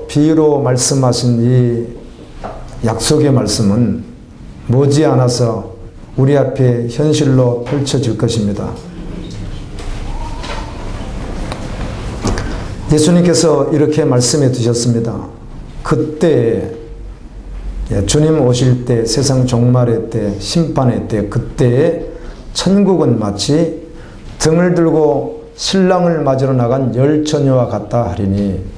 비유로 말씀하신 이 약속의 말씀은 머지않아서 우리 앞에 현실로 펼쳐질 것입니다. 예수님께서 이렇게 말씀해 두셨습니다. 그때 주님 오실 때, 세상 종말의 때, 심판의 때, 그때에 천국은 마치 등을 들고 신랑을 맞으러 나간 열 처녀와 같다 하리니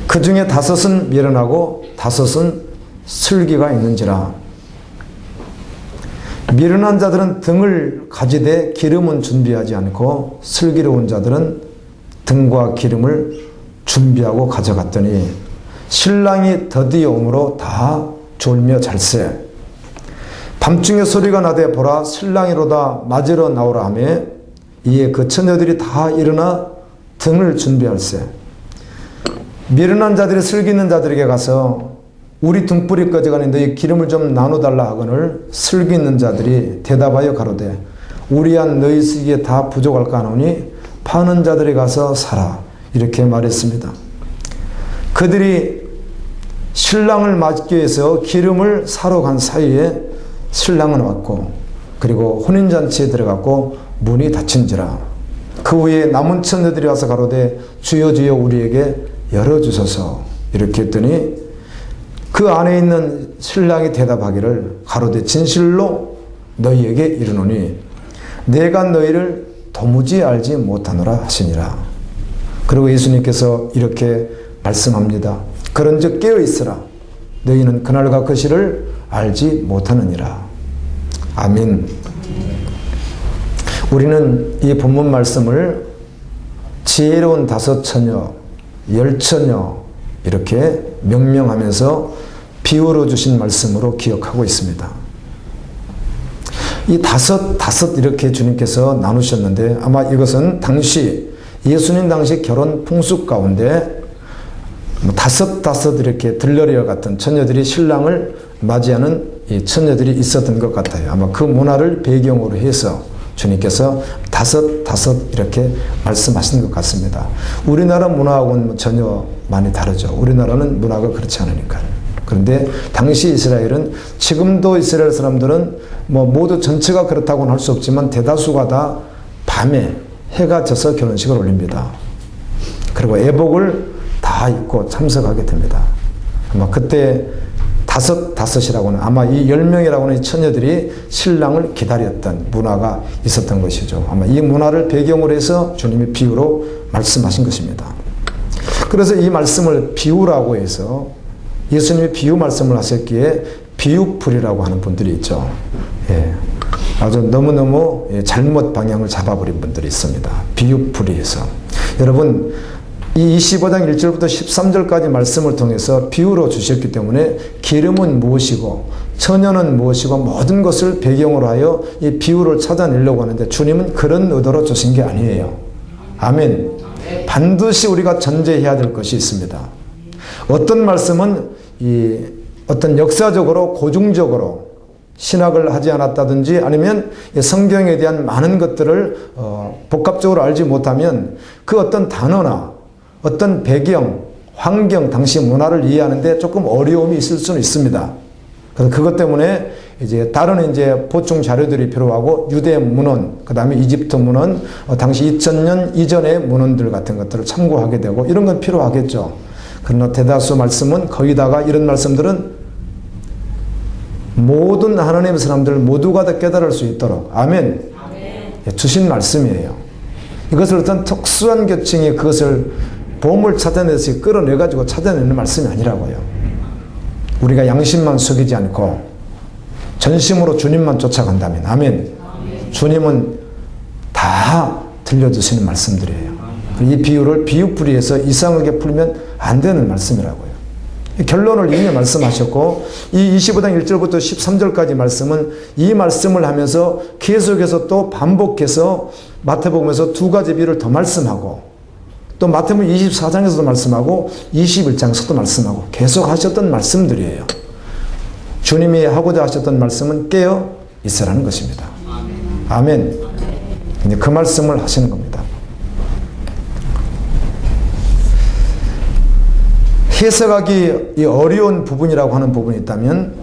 그 중에 5은 미련하고 5은 슬기가 있는지라. 미련한 자들은 등을 가지되 기름은 준비하지 않고 슬기로운 자들은 등과 기름을 준비하고 가져갔더니 신랑이 드디어 오므로 다 졸며 잘세. 밤중에 소리가 나되 보라 신랑이로다 맞으러 나오라 하며 이에 그 처녀들이 다 일어나 등을 준비할세. 미련한 자들이 슬기 있는 자들에게 가서 우리 등불이 꺼져가니 너희 기름을 좀 나눠달라 하거늘 슬기 있는 자들이 대답하여 가로되 우리한 너희 쓰기에 다 부족할까 하노니 파는 자들이 가서 사라. 이렇게 말했습니다. 그들이 신랑을 맞기 위해서 기름을 사러 간 사이에 신랑은 왔고 그리고 혼인잔치에 들어갔고 문이 닫힌지라. 그 후에 남은 처녀들이 와서 가로되 주여 주여 우리에게 열어주소서. 이렇게 했더니 그 안에 있는 신랑이 대답하기를 가로되 진실로 너희에게 이르노니 내가 너희를 도무지 알지 못하노라 하시니라. 그리고 예수님께서 이렇게 말씀합니다. 그런즉 깨어있으라. 너희는 그날과 그 시를 알지 못하느니라. 아멘. 우리는 이 본문 말씀을 지혜로운 5 처녀, 10 처녀 이렇게 명명하면서 비유로 주신 말씀으로 기억하고 있습니다. 이 5 이렇게 주님께서 나누셨는데 아마 이것은 당시 예수님 당시 결혼 풍습 가운데 5 이렇게 들러리와 같은 처녀들이 신랑을 맞이하는 이 처녀들이 있었던 것 같아요. 아마 그 문화를 배경으로 해서 주님께서 5 이렇게 말씀하신 것 같습니다. 우리나라 문화하고는 전혀 많이 다르죠. 우리나라는 문화가 그렇지 않으니까요. 그런데 당시 이스라엘은 지금도 이스라엘 사람들은 모두 전체가 그렇다고는 할 수 없지만 대다수가 다 밤에 해가 져서 결혼식을 올립니다. 그리고 애복을 다 입고 참석하게 됩니다. 아마 그때 5이라고는 아마 이 10명이라고 하는 처녀들이 신랑을 기다렸던 문화가 있었던 것이죠. 아마 이 문화를 배경으로 해서 주님이 비유로 말씀하신 것입니다. 그래서 이 말씀을 비유라고 해서 예수님이 비유 말씀을 하셨기에 비유풀이라고 하는 분들이 있죠. 예. 아주 너무너무 잘못 방향을 잡아버린 분들이 있습니다. 비유풀이에서. 여러분, 이 25장 1절부터 13절까지 말씀을 통해서 비유로 주셨기 때문에 기름은 무엇이고 처녀는 무엇이고 모든 것을 배경으로 하여 이 비유를 찾아내려고 하는데 주님은 그런 의도로 주신 게 아니에요. 아멘. 반드시 우리가 전제해야 될 것이 있습니다. 어떤 말씀은 어떤 역사적으로 고증적으로 신학을 하지 않았다든지 아니면 성경에 대한 많은 것들을 복합적으로 알지 못하면 그 어떤 단어나 어떤 배경, 환경, 당시 문화를 이해하는데 조금 어려움이 있을 수는 있습니다. 그래서 그것 때문에 다른 보충 자료들이 필요하고 유대 문헌, 그 다음에 이집트 문헌, 당시 2000년 이전의 문헌들 같은 것들을 참고하게 되고 이런 건 필요하겠죠. 그러나 대다수 말씀은 거기다가 이런 말씀들은 모든 하나님의 사람들 모두가 다 깨달을 수 있도록 아멘. 주신 말씀이에요. 이것을 어떤 특수한 계층이 그것을 보험을 찾아내서 끌어내가지고 찾아내는 말씀이 아니라고요. 우리가 양심만 속이지 않고 전심으로 주님만 쫓아간다면 아멘. 주님은 다 들려주시는 말씀들이에요. 이 비유를 비유풀이해서 이상하게 풀면 안 되는 말씀이라고요. 결론을 이미 말씀하셨고 이 25장 1절부터 13절까지 말씀은 이 말씀을 하면서 계속해서 또 반복해서 마태복음에서 2가지 비유를 더 말씀하고 또 마태복음 24장에서도 말씀하고 21장에서도 말씀하고 계속 하셨던 말씀들이에요. 주님이 하고자 하셨던 말씀은 깨어 있으라는 것입니다. 아멘. 그 말씀을 하시는 겁니다. 해석하기 어려운 부분이라고 하는 부분이 있다면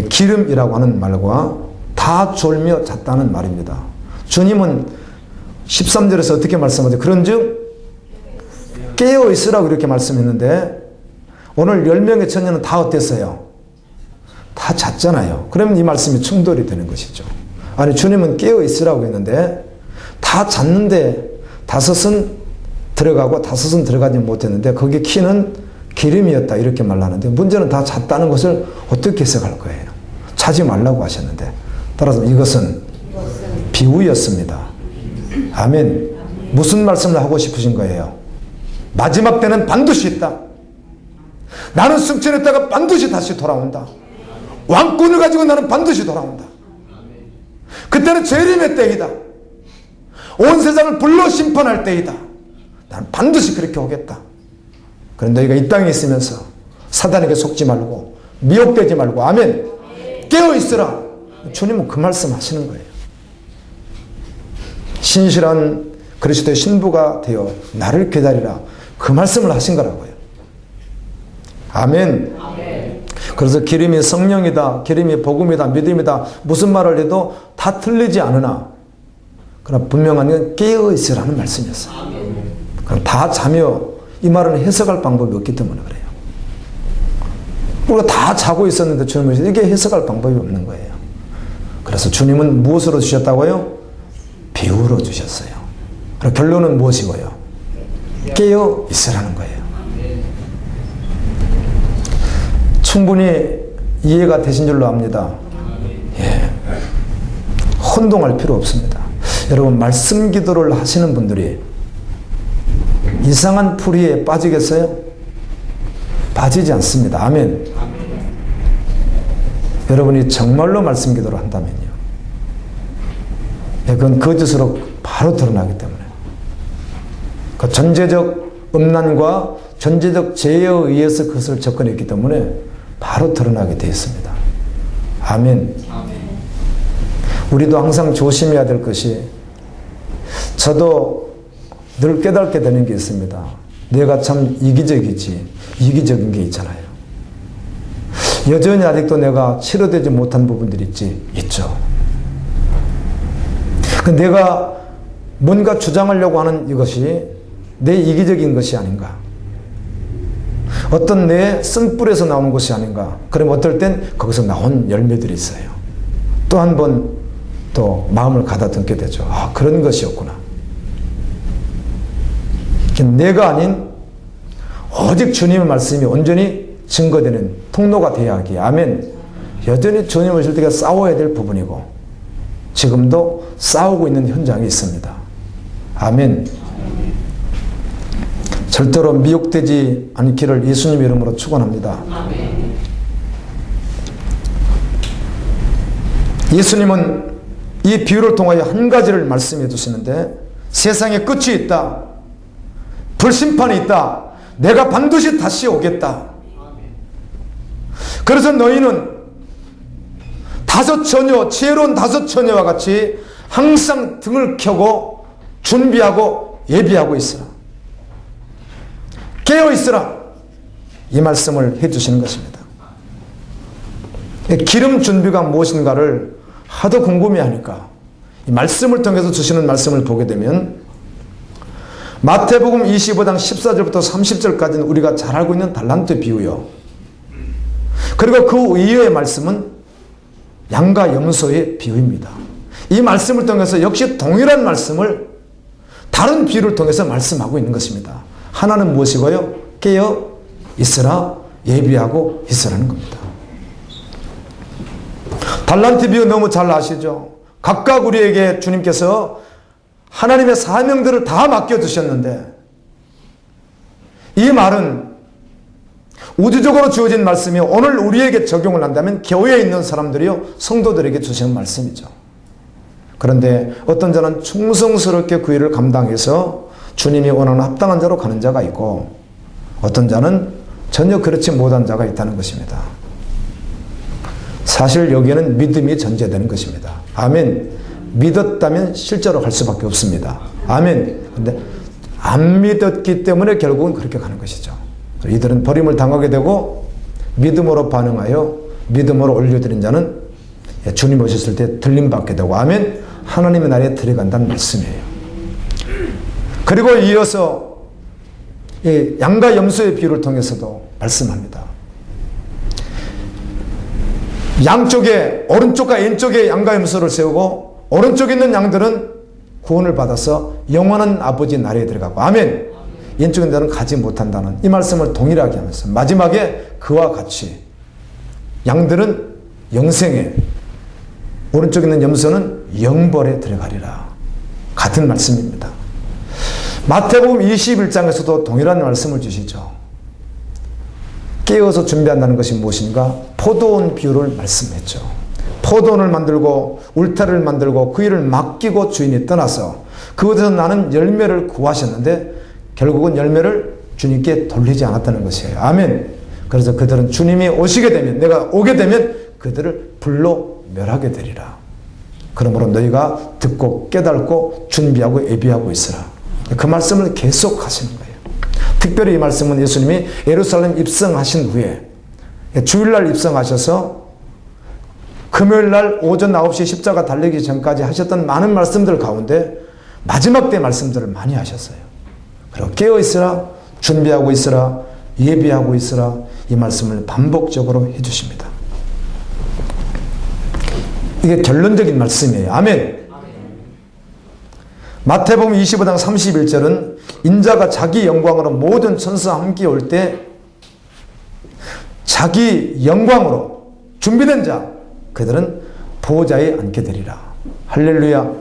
기름이라고 하는 말과 다 졸며 잤다는 말입니다. 주님은 13절에서 어떻게 말씀하죠? 그런즉 깨어 있으라고 이렇게 말씀했는데 오늘 10명의 처녀는 다 어땠어요? 다 잤잖아요. 그러면 이 말씀이 충돌이 되는 것이죠. 아니 주님은 깨어 있으라고 했는데 다 잤는데 다섯은 들어가고 다섯은 들어가지 못했는데 거기 키는 기름이었다 이렇게 말하는데 문제는 다 잤다는 것을 어떻게 해석할 거예요? 자지 말라고 하셨는데 따라서 이것은 비유였습니다. 아멘. 무슨 말씀을 하고 싶으신 거예요? 마지막 때는 반드시 있다. 나는 승천했다가 반드시 다시 돌아온다. 왕권을 가지고 나는 반드시 돌아온다. 그때는 재림의 때이다. 온 세상을 불러 심판할 때이다. 나는 반드시 그렇게 오겠다. 그런데 너희가 이 땅에 있으면서 사단에게 속지 말고 미혹되지 말고 아멘. 깨어 있으라. 주님은 그 말씀 하시는 거예요. 신실한 그리스도의 신부가 되어 나를 기다리라. 그 말씀을 하신 거라고요. 아멘. 그래서 기름이 성령이다, 기름이 복음이다, 믿음이다 무슨 말을 해도 다 틀리지 않으나 그러나 분명한 건 깨어 있으라는 말씀이었어요. 그럼 다 자며 이 말은 해석할 방법이 없기 때문에 그래요. 우리가 다 자고 있었는데 주님은 이게 해석할 방법이 없는 거예요. 그래서 주님은 무엇으로 주셨다고요? 비유로 주셨어요. 그럼 결론은 무엇이고요? 깨어 있으라는 거예요. 충분히 이해가 되신 줄로 압니다. 예. 혼동할 필요 없습니다. 여러분 말씀 기도를 하시는 분들이 이상한 풀이에 빠지겠어요? 빠지지 않습니다. 아멘. 여러분이 정말로 말씀 기도를 한다면요. 그건 거짓으로 바로 드러나기 때문에 그 전제적 음란과 전제적 죄에 의해서 그것을 접근했기 때문에 바로 드러나게 되어 있습니다. 아멘. 우리도 항상 조심해야 될 것이 저도 늘 깨닫게 되는 게 있습니다. 내가 참 이기적이지 이기적인 게 있잖아요. 여전히 아직도 내가 치료되지 못한 부분들이 있죠. 내가 뭔가 주장하려고 하는 이것이 내 이기적인 것이 아닌가. 어떤 내 쓴뿌리에서 나오는 것이 아닌가. 그러면 어떨 땐 거기서 나온 열매들이 있어요. 또 한 번 또 마음을 가다듬게 되죠. 아, 그런 것이었구나. 내가 아닌 오직 주님의 말씀이 온전히 증거되는 통로가 되어야 하기에 아멘. 여전히 주님 오실 때가 싸워야 될 부분이고 지금도 싸우고 있는 현장이 있습니다. 아멘. 절대로 미혹되지 않기를 예수님의 이름으로 축원합니다. 예수님은 이 비유를 통하여 한 가지를 말씀해 주시는데 세상에 끝이 있다. 불심판이 있다. 내가 반드시 다시 오겠다. 그래서 너희는 다섯 처녀, 지혜로운 다섯 처녀와 같이 항상 등을 켜고 준비하고 예비하고 있으라. 깨어 있으라. 이 말씀을 해주시는 것입니다. 기름 준비가 무엇인가를 하도 궁금해하니까 이 말씀을 통해서 주시는 말씀을 보게 되면 마태복음 25장 14절부터 30절까지는 우리가 잘 알고 있는 달란트 비유요. 그리고 그 이후의 말씀은 양과 염소의 비유입니다. 이 말씀을 통해서 역시 동일한 말씀을 다른 비유를 통해서 말씀하고 있는 것입니다. 하나는 무엇이고요? 깨어 있으라, 예비하고 있으라는 겁니다. 달란트 비유 너무 잘 아시죠? 각각 우리에게 주님께서 하나님의 사명들을 다 맡겨주셨는데 이 말은 우주적으로 주어진 말씀이 오늘 우리에게 적용을 한다면 교회에 있는 사람들이요 성도들에게 주시는 말씀이죠. 그런데 어떤 자는 충성스럽게 그 일을 감당해서 주님이 원하는 합당한 자로 가는 자가 있고 어떤 자는 전혀 그렇지 못한 자가 있다는 것입니다. 사실 여기에는 믿음이 전제되는 것입니다. 아멘. 믿었다면 실제로 갈 수밖에 없습니다. 아멘. 근데 안 믿었기 때문에 결국은 그렇게 가는 것이죠. 이들은 버림을 당하게 되고 믿음으로 반응하여 믿음으로 올려드린 자는 주님 오셨을 때 들림받게 되고 아멘. 하나님의 나라에 들어간다는 말씀이에요. 그리고 이어서 이 양과 염소의 비유를 통해서도 말씀합니다. 양쪽에 오른쪽과 왼쪽에 양과 염소를 세우고 오른쪽에 있는 양들은 구원을 받아서 영원한 아버지 나라에 들어가고 아멘. 왼쪽에 있는 자는 가지 못한다는 이 말씀을 동일하게 하면서 마지막에 그와 같이 양들은 영생에 오른쪽에 있는 염소는 영벌에 들어가리라. 같은 말씀입니다. 마태복음 21장에서도 동일한 말씀을 주시죠. 깨어서 준비한다는 것이 무엇인가? 포도원 비유를 말씀했죠. 포도원을 만들고 울타리를 만들고 그 일을 맡기고 주인이 떠나서 그곳에서 나는 열매를 구하셨는데 결국은 열매를 주님께 돌리지 않았다는 것이에요. 아멘. 그래서 그들은 주님이 오시게 되면 내가 오게 되면 그들을 불로 멸하게 되리라. 그러므로 너희가 듣고 깨닫고 준비하고 예비하고 있으라. 그 말씀을 계속 하시는 거예요. 특별히 이 말씀은 예수님이 예루살렘 입성하신 후에 주일날 입성하셔서 금요일날 오전 9시 십자가 달리기 전까지 하셨던 많은 말씀들 가운데 마지막 때 말씀들을 많이 하셨어요. 그리고 깨어있으라, 준비하고 있으라, 예비하고 있으라 이 말씀을 반복적으로 해주십니다. 이게 결론적인 말씀이에요. 아멘. 마태복음 25장 31절은 인자가 자기 영광으로 모든 천사와 함께 올 때 자기 영광으로 준비된 자 그들은 보호자에 앉게 되리라. 할렐루야.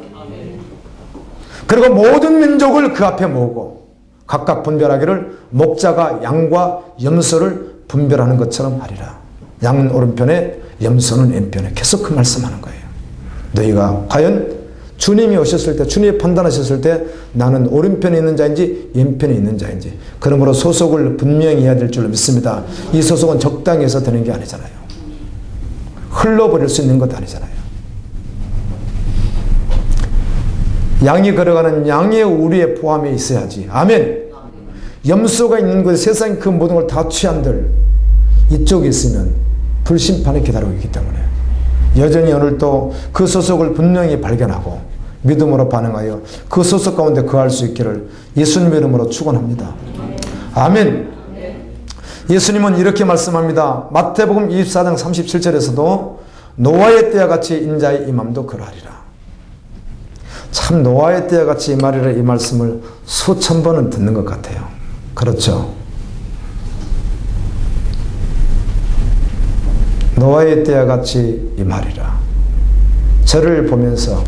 그리고 모든 민족을 그 앞에 모으고 각각 분별하기를 목자가 양과 염소를 분별하는 것처럼 하리라. 양은 오른편에 염소는 왼편에. 계속 그 말씀하는 거예요. 너희가 과연 주님이 오셨을 때 주님이 판단하셨을 때 나는 오른편에 있는 자인지 왼편에 있는 자인지 그러므로 소속을 분명히 해야 될 줄로 믿습니다. 이 소속은 적당히 해서 되는 게 아니잖아요. 흘러버릴 수 있는 것도 아니잖아요. 양이 걸어가는 양의 우리에 포함해 있어야지. 아멘. 염소가 있는 곳에 세상의 그 모든 걸 다 취한들 이쪽에 있으면 불심판에 기다리고 있기 때문에 여전히 오늘 또 그 소속을 분명히 발견하고 믿음으로 반응하여 그 소속 가운데 거할 수 있기를 예수님의 이름으로 축원합니다. 아멘. 예수님은 이렇게 말씀합니다. 마태복음 24장 37절에서도 노아의 때와 같이 인자의 임함도 그러하리라. 참 노아의 때와 같이 임하리라 이 말씀을 수천 번은 듣는 것 같아요. 그렇죠. 노아의 때와 같이 임하리라. 저를 보면서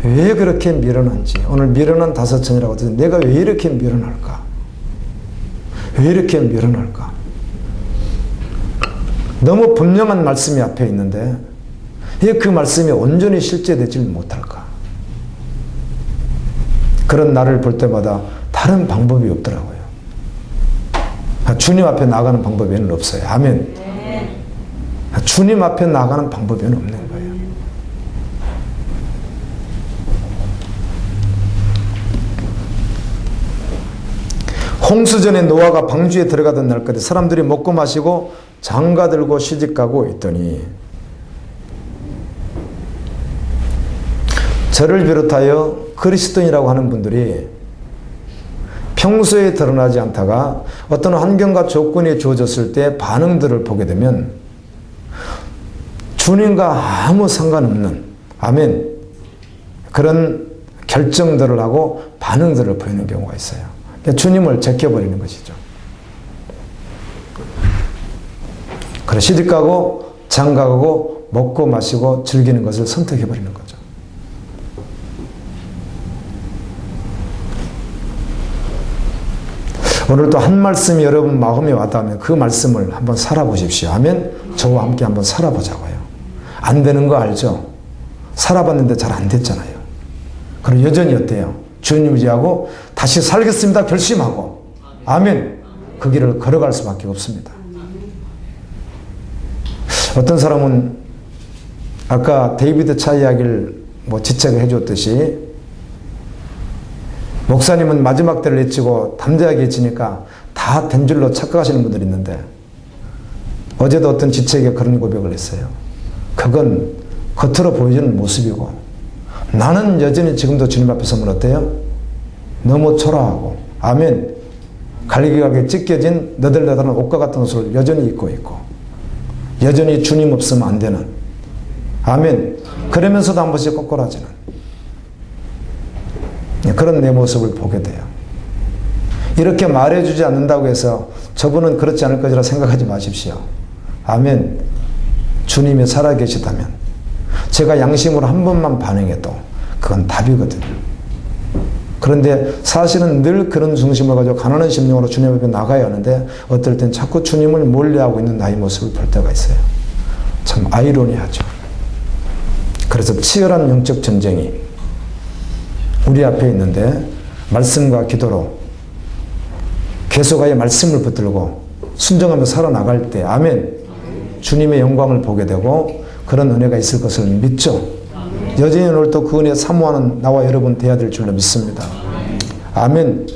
왜 그렇게 미련한지 오늘 미련한 다섯천이라고 해서 내가 왜 이렇게 미련할까? 왜 이렇게 미련할까? 너무 분명한 말씀이 앞에 있는데 왜 그 말씀이 온전히 실제되지 못할까? 그런 나를 볼 때마다 다른 방법이 없더라고요. 주님 앞에 나가는 방법이 외에는 없어요. 아멘. 주님 앞에 나가는 방법이 없는 거예요. 홍수전에 노아가 방주에 들어가던 날까지 사람들이 먹고 마시고 장가들고 시집가고 있더니 저를 비롯하여 그리스도인이라고 하는 분들이 평소에 드러나지 않다가 어떤 환경과 조건이 주어졌을 때 반응들을 보게 되면 주님과 아무 상관없는 아멘 그런 결정들을 하고 반응들을 보이는 경우가 있어요. 그러니까 주님을 제껴버리는 것이죠. 그래 시집가고 장가가고 먹고 마시고 즐기는 것을 선택해버리는 거죠. 오늘 또 한 말씀이 여러분 마음에 와닿으면 그 말씀을 한번 살아보십시오. 아멘. 저와 함께 한번 살아보자고요. 안 되는 거 알죠? 살아봤는데 잘 안 됐잖아요. 그럼 여전히 어때요? 주님 의지하고 다시 살겠습니다 결심하고 아멘. 그 길을 걸어갈 수밖에 없습니다. 어떤 사람은 아까 데이비드 차 이야기를 지책을 해줬듯이 목사님은 마지막 때를 외치고 담대하게 외치니까 다 다 된 줄로 착각하시는 분들이 있는데 어제도 어떤 지체에게 그런 고백을 했어요. 그건 겉으로 보여지는 모습이고 나는 여전히 지금도 주님 앞에 서면 어때요? 너무 초라하고 아멘 갈기갈기 찢겨진 너덜너덜한 옷과 같은 옷을 여전히 입고 있고 여전히 주님 없으면 안 되는 아멘 그러면서도 한 번씩 꼬꾸라지는 그런 내 모습을 보게 돼요. 이렇게 말해주지 않는다고 해서 저분은 그렇지 않을 것이라 생각하지 마십시오. 아멘. 주님이 살아계시다면 제가 양심으로 한 번만 반응해도 그건 답이거든요. 그런데 사실은 늘 그런 중심을 가지고 가난한 심령으로 주님 앞에 나가야 하는데 어떨 땐 자꾸 주님을 멀리하고 있는 나의 모습을 볼 때가 있어요. 참 아이러니하죠. 그래서 치열한 영적 전쟁이 우리 앞에 있는데 말씀과 기도로 계속하여 말씀을 붙들고 순종하며 살아나갈 때 아멘 주님의 영광을 보게 되고 그런 은혜가 있을 것을 믿죠. 여전히 오늘도 그 은혜 사모하는 나와 여러분 되어야 될 줄로 믿습니다. 아멘.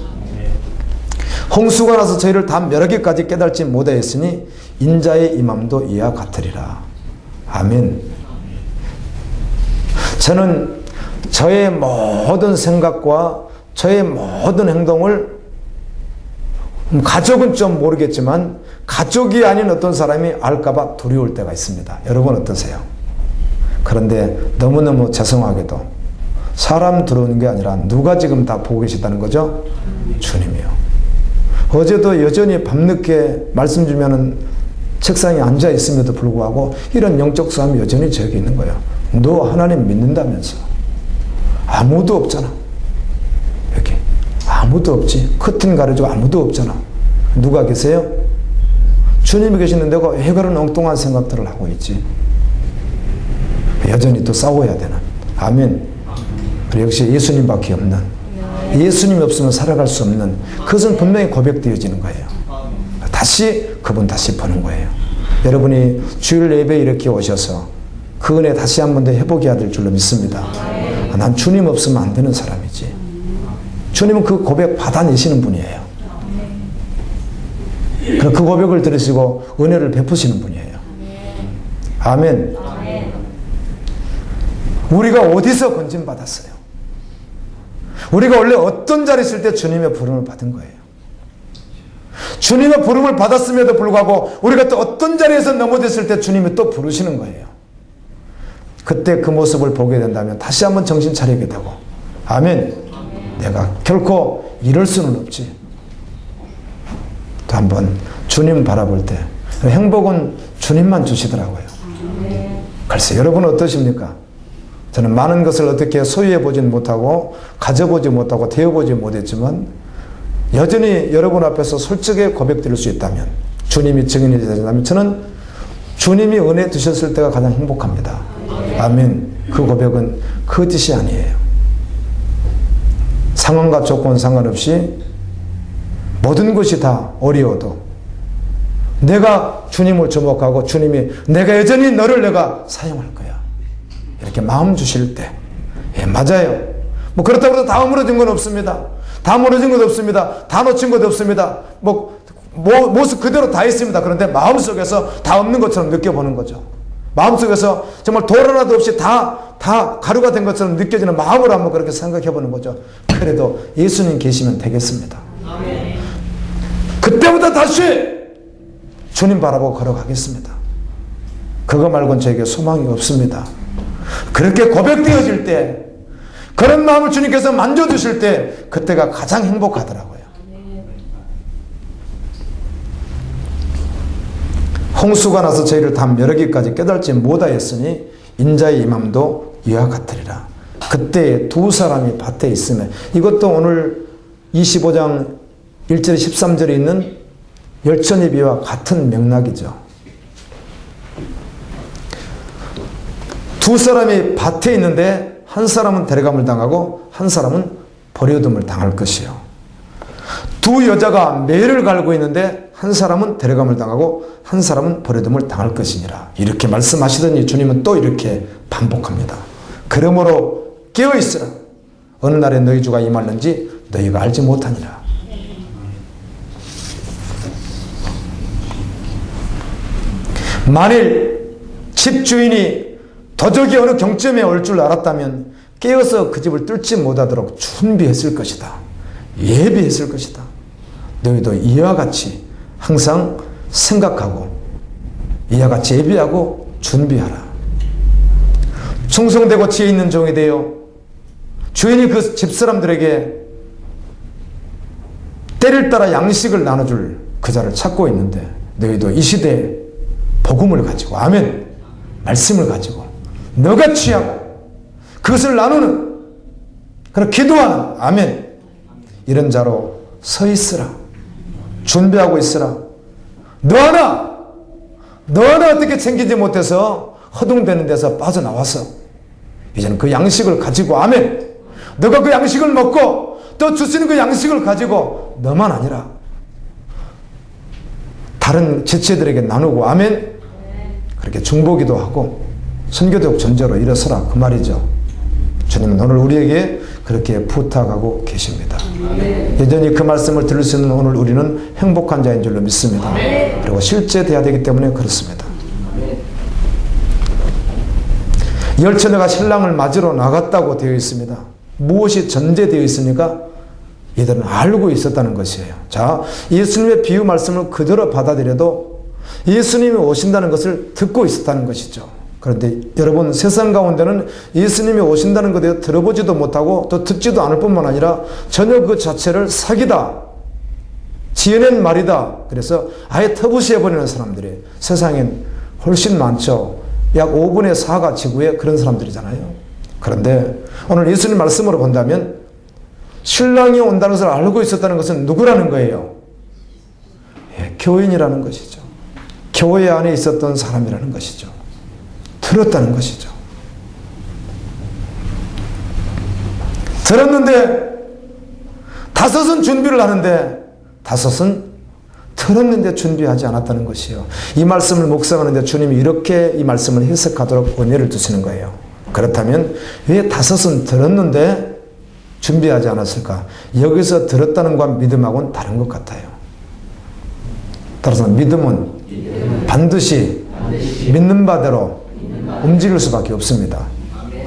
홍수가 나서 저희를 다 멸하기까지 깨달지 못하였으니 인자의 임함도 이와 같으리라. 아멘. 저는 저의 모든 생각과 저의 모든 행동을 가족은 좀 모르겠지만 가족이 아닌 어떤 사람이 알까봐 두려울 때가 있습니다. 여러분 어떠세요? 그런데 너무너무 죄송하게도 사람 들어오는 게 아니라 누가 지금 다 보고 계시다는 거죠? 주님이요. 어제도 여전히 밤늦게 말씀 주면은 책상에 앉아 있음에도 불구하고 이런 영적 싸움이 여전히 저에게 있는 거예요. 너 하나님 믿는다면서. 아무도 없잖아. 여기. 아무도 없지. 커튼 가려주고 아무도 없잖아. 누가 계세요? 주님이 계시는데 왜 그런 엉뚱한 생각들을 하고 있지? 여전히 또 싸워야 되는. 아멘. 그리고 역시 예수님밖에 없는. 예수님이 없으면 살아갈 수 없는. 그것은 분명히 고백되어지는 거예요. 다시 그분 다시 보는 거예요. 여러분이 주일 예배에 이렇게 오셔서 그 은혜 다시 한 번 더 회복해야 될 줄로 믿습니다. 난 주님 없으면 안 되는 사람이지. 주님은 그 고백 받아내시는 분이에요. 그 고백을 들으시고 은혜를 베푸시는 분이에요. 아멘. 우리가 어디서 건진받았어요? 우리가 원래 어떤 자리에 있을 때 주님의 부름을 받은 거예요. 주님의 부름을 받았음에도 불구하고 우리가 또 어떤 자리에서 넘어졌을 때 주님이 또 부르시는 거예요. 그때 그 모습을 보게 된다면 다시 한번 정신 차리게 되고 아멘. 내가 결코 이럴 수는 없지. 또 한번 주님 바라볼 때 행복은 주님만 주시더라고요. 글쎄 여러분은 어떠십니까? 저는 많은 것을 어떻게 소유해 보진 못하고 가져보지 못하고 되어보지 못했지만 여전히 여러분 앞에서 솔직하게 고백드릴 수 있다면 주님이 증인이 되신다면 저는 주님이 은혜 주셨을 때가 가장 행복합니다. 아멘. 그 고백은 거짓이 아니에요. 상황과 조건 상관없이 모든 것이 다 어려워도 내가 주님을 주목하고 주님이 내가 여전히 너를 내가 사용할 거야. 이렇게 마음 주실 때 예, 맞아요. 뭐 그렇다고 해서 다 무너진 건 없습니다. 다 무너진 것 없습니다. 다 놓친 것 없습니다. 모습 그대로 다 있습니다. 그런데 마음속에서 다 없는 것처럼 느껴보는 거죠. 마음속에서 정말 돌 하나도 없이 다 가루가 된 것처럼 느껴지는 마음으로 한번 그렇게 생각해 보는 거죠. 그래도 예수님 계시면 되겠습니다. 그때부터 다시 주님 바라보고 걸어가겠습니다. 그거 말고는 저에게 소망이 없습니다. 그렇게 고백되어질 때 그런 마음을 주님께서 만져주실 때 그때가 가장 행복하더라고요. 홍수가 나서 저희를 다 멸하기까지 깨달지 못하였으니 인자의 임함도 이와 같으리라. 그때 두 사람이 밭에 있으면 이것도 오늘 25장 1절 13절에 있는 열전예비와 같은 맥락이죠. 두 사람이 밭에 있는데 한 사람은 데려감을 당하고 한 사람은 버려둠을 당할 것이요. 두 여자가 매를 갈고 있는데 한 사람은 데려감을 당하고 한 사람은 버려둠을 당할 것이니라. 이렇게 말씀하시더니 주님은 또 이렇게 반복합니다. 그러므로 깨어있으라. 어느 날에 너희 주가 임하는지 너희가 알지 못하니라. 만일 집주인이 도적이 어느 경점에 올 줄 알았다면 깨어서 그 집을 뚫지 못하도록 준비했을 것이다. 예비했을 것이다. 너희도 이와 같이 항상 생각하고 이와 같이 예비하고 준비하라. 충성되고 지혜 있는 종이 되어 주인이 그 집사람들에게 때를 따라 양식을 나눠줄 그 자를 찾고 있는데 너희도 이 시대에 복음을 가지고 아멘 말씀을 가지고 너가 취하고 그것을 나누는 그런 기도하는 아멘 이런 자로 서 있으라. 준비하고 있으라. 너 하나 어떻게 챙기지 못해서 허둥대는 데서 빠져나와서 이제는 그 양식을 가지고 아멘 너가 그 양식을 먹고 또 주시는 그 양식을 가지고 너만 아니라 다른 지체들에게 나누고 아멘 그렇게 중보기도 하고 선교적 전제로 일어서라 그 말이죠. 주님은 오늘 우리에게 그렇게 부탁하고 계십니다. 여전히 그 말씀을 들을 수 있는 오늘 우리는 행복한 자인 줄로 믿습니다. 그리고 실제돼야 되기 때문에 그렇습니다. 열처녀가 신랑을 맞으러 나갔다고 되어 있습니다. 무엇이 전제되어 있으니까 이들은 알고 있었다는 것이에요. 자, 예수님의 비유 말씀을 그대로 받아들여도 예수님이 오신다는 것을 듣고 있었다는 것이죠. 그런데 여러분 세상 가운데는 예수님이 오신다는 것에 들어보지도 못하고 또 듣지도 않을 뿐만 아니라 전혀 그 자체를 사기다, 지어낸 말이다. 그래서 아예 터부시해버리는 사람들이 세상엔 훨씬 많죠. 약 5분의 4가 지구에 그런 사람들이잖아요. 그런데 오늘 예수님 말씀으로 본다면 신랑이 온다는 것을 알고 있었다는 것은 누구라는 거예요? 예, 교인이라는 것이죠. 교회 안에 있었던 사람이라는 것이죠. 들었다는 것이죠. 들었는데 다섯은 준비를 하는데 다섯은 들었는데 준비하지 않았다는 것이요. 이 말씀을 묵상하는데 주님이 이렇게 이 말씀을 해석하도록 은혜를 주시는 거예요. 그렇다면 왜 다섯은 들었는데 준비하지 않았을까? 여기서 들었다는 것과 믿음하고는 다른 것 같아요. 따라서 믿음은 반드시 믿는 바대로 움직일 수밖에 없습니다.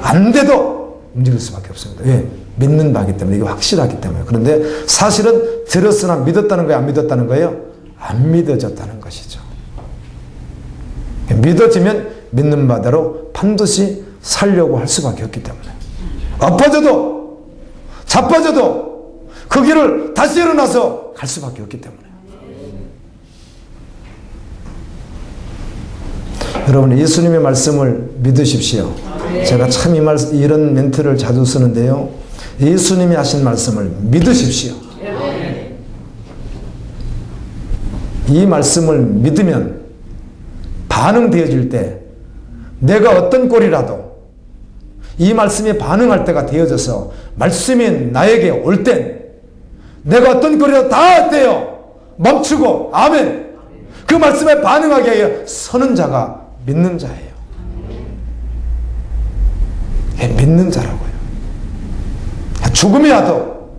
안 돼도 움직일 수밖에 없습니다. 왜? 믿는 바기 때문에, 이게 확실하기 때문에. 그런데 사실은 들었으나 믿었다는 거예요? 안 믿었다는 거예요? 안 믿어졌다는 것이죠. 믿어지면 믿는 바대로 반드시 살려고 할 수밖에 없기 때문에. 엎어져도 자빠져도 그 길을 다시 일어나서 갈 수밖에 없기 때문에. 여러분 예수님의 말씀을 믿으십시오. 제가 참 이런 멘트를 자주 쓰는데요. 예수님이 하신 말씀을 믿으십시오. 이 말씀을 믿으면 반응되어질 때 내가 어떤 꼴이라도 이 말씀에 반응할 때가 되어져서 말씀이 나에게 올 땐 내가 어떤 꼴이라도 다 어때요? 멈추고 아멘 그 말씀에 반응하게 하여 서는 자가 믿는 자예요. 예, 믿는 자라고요. 죽음이 와도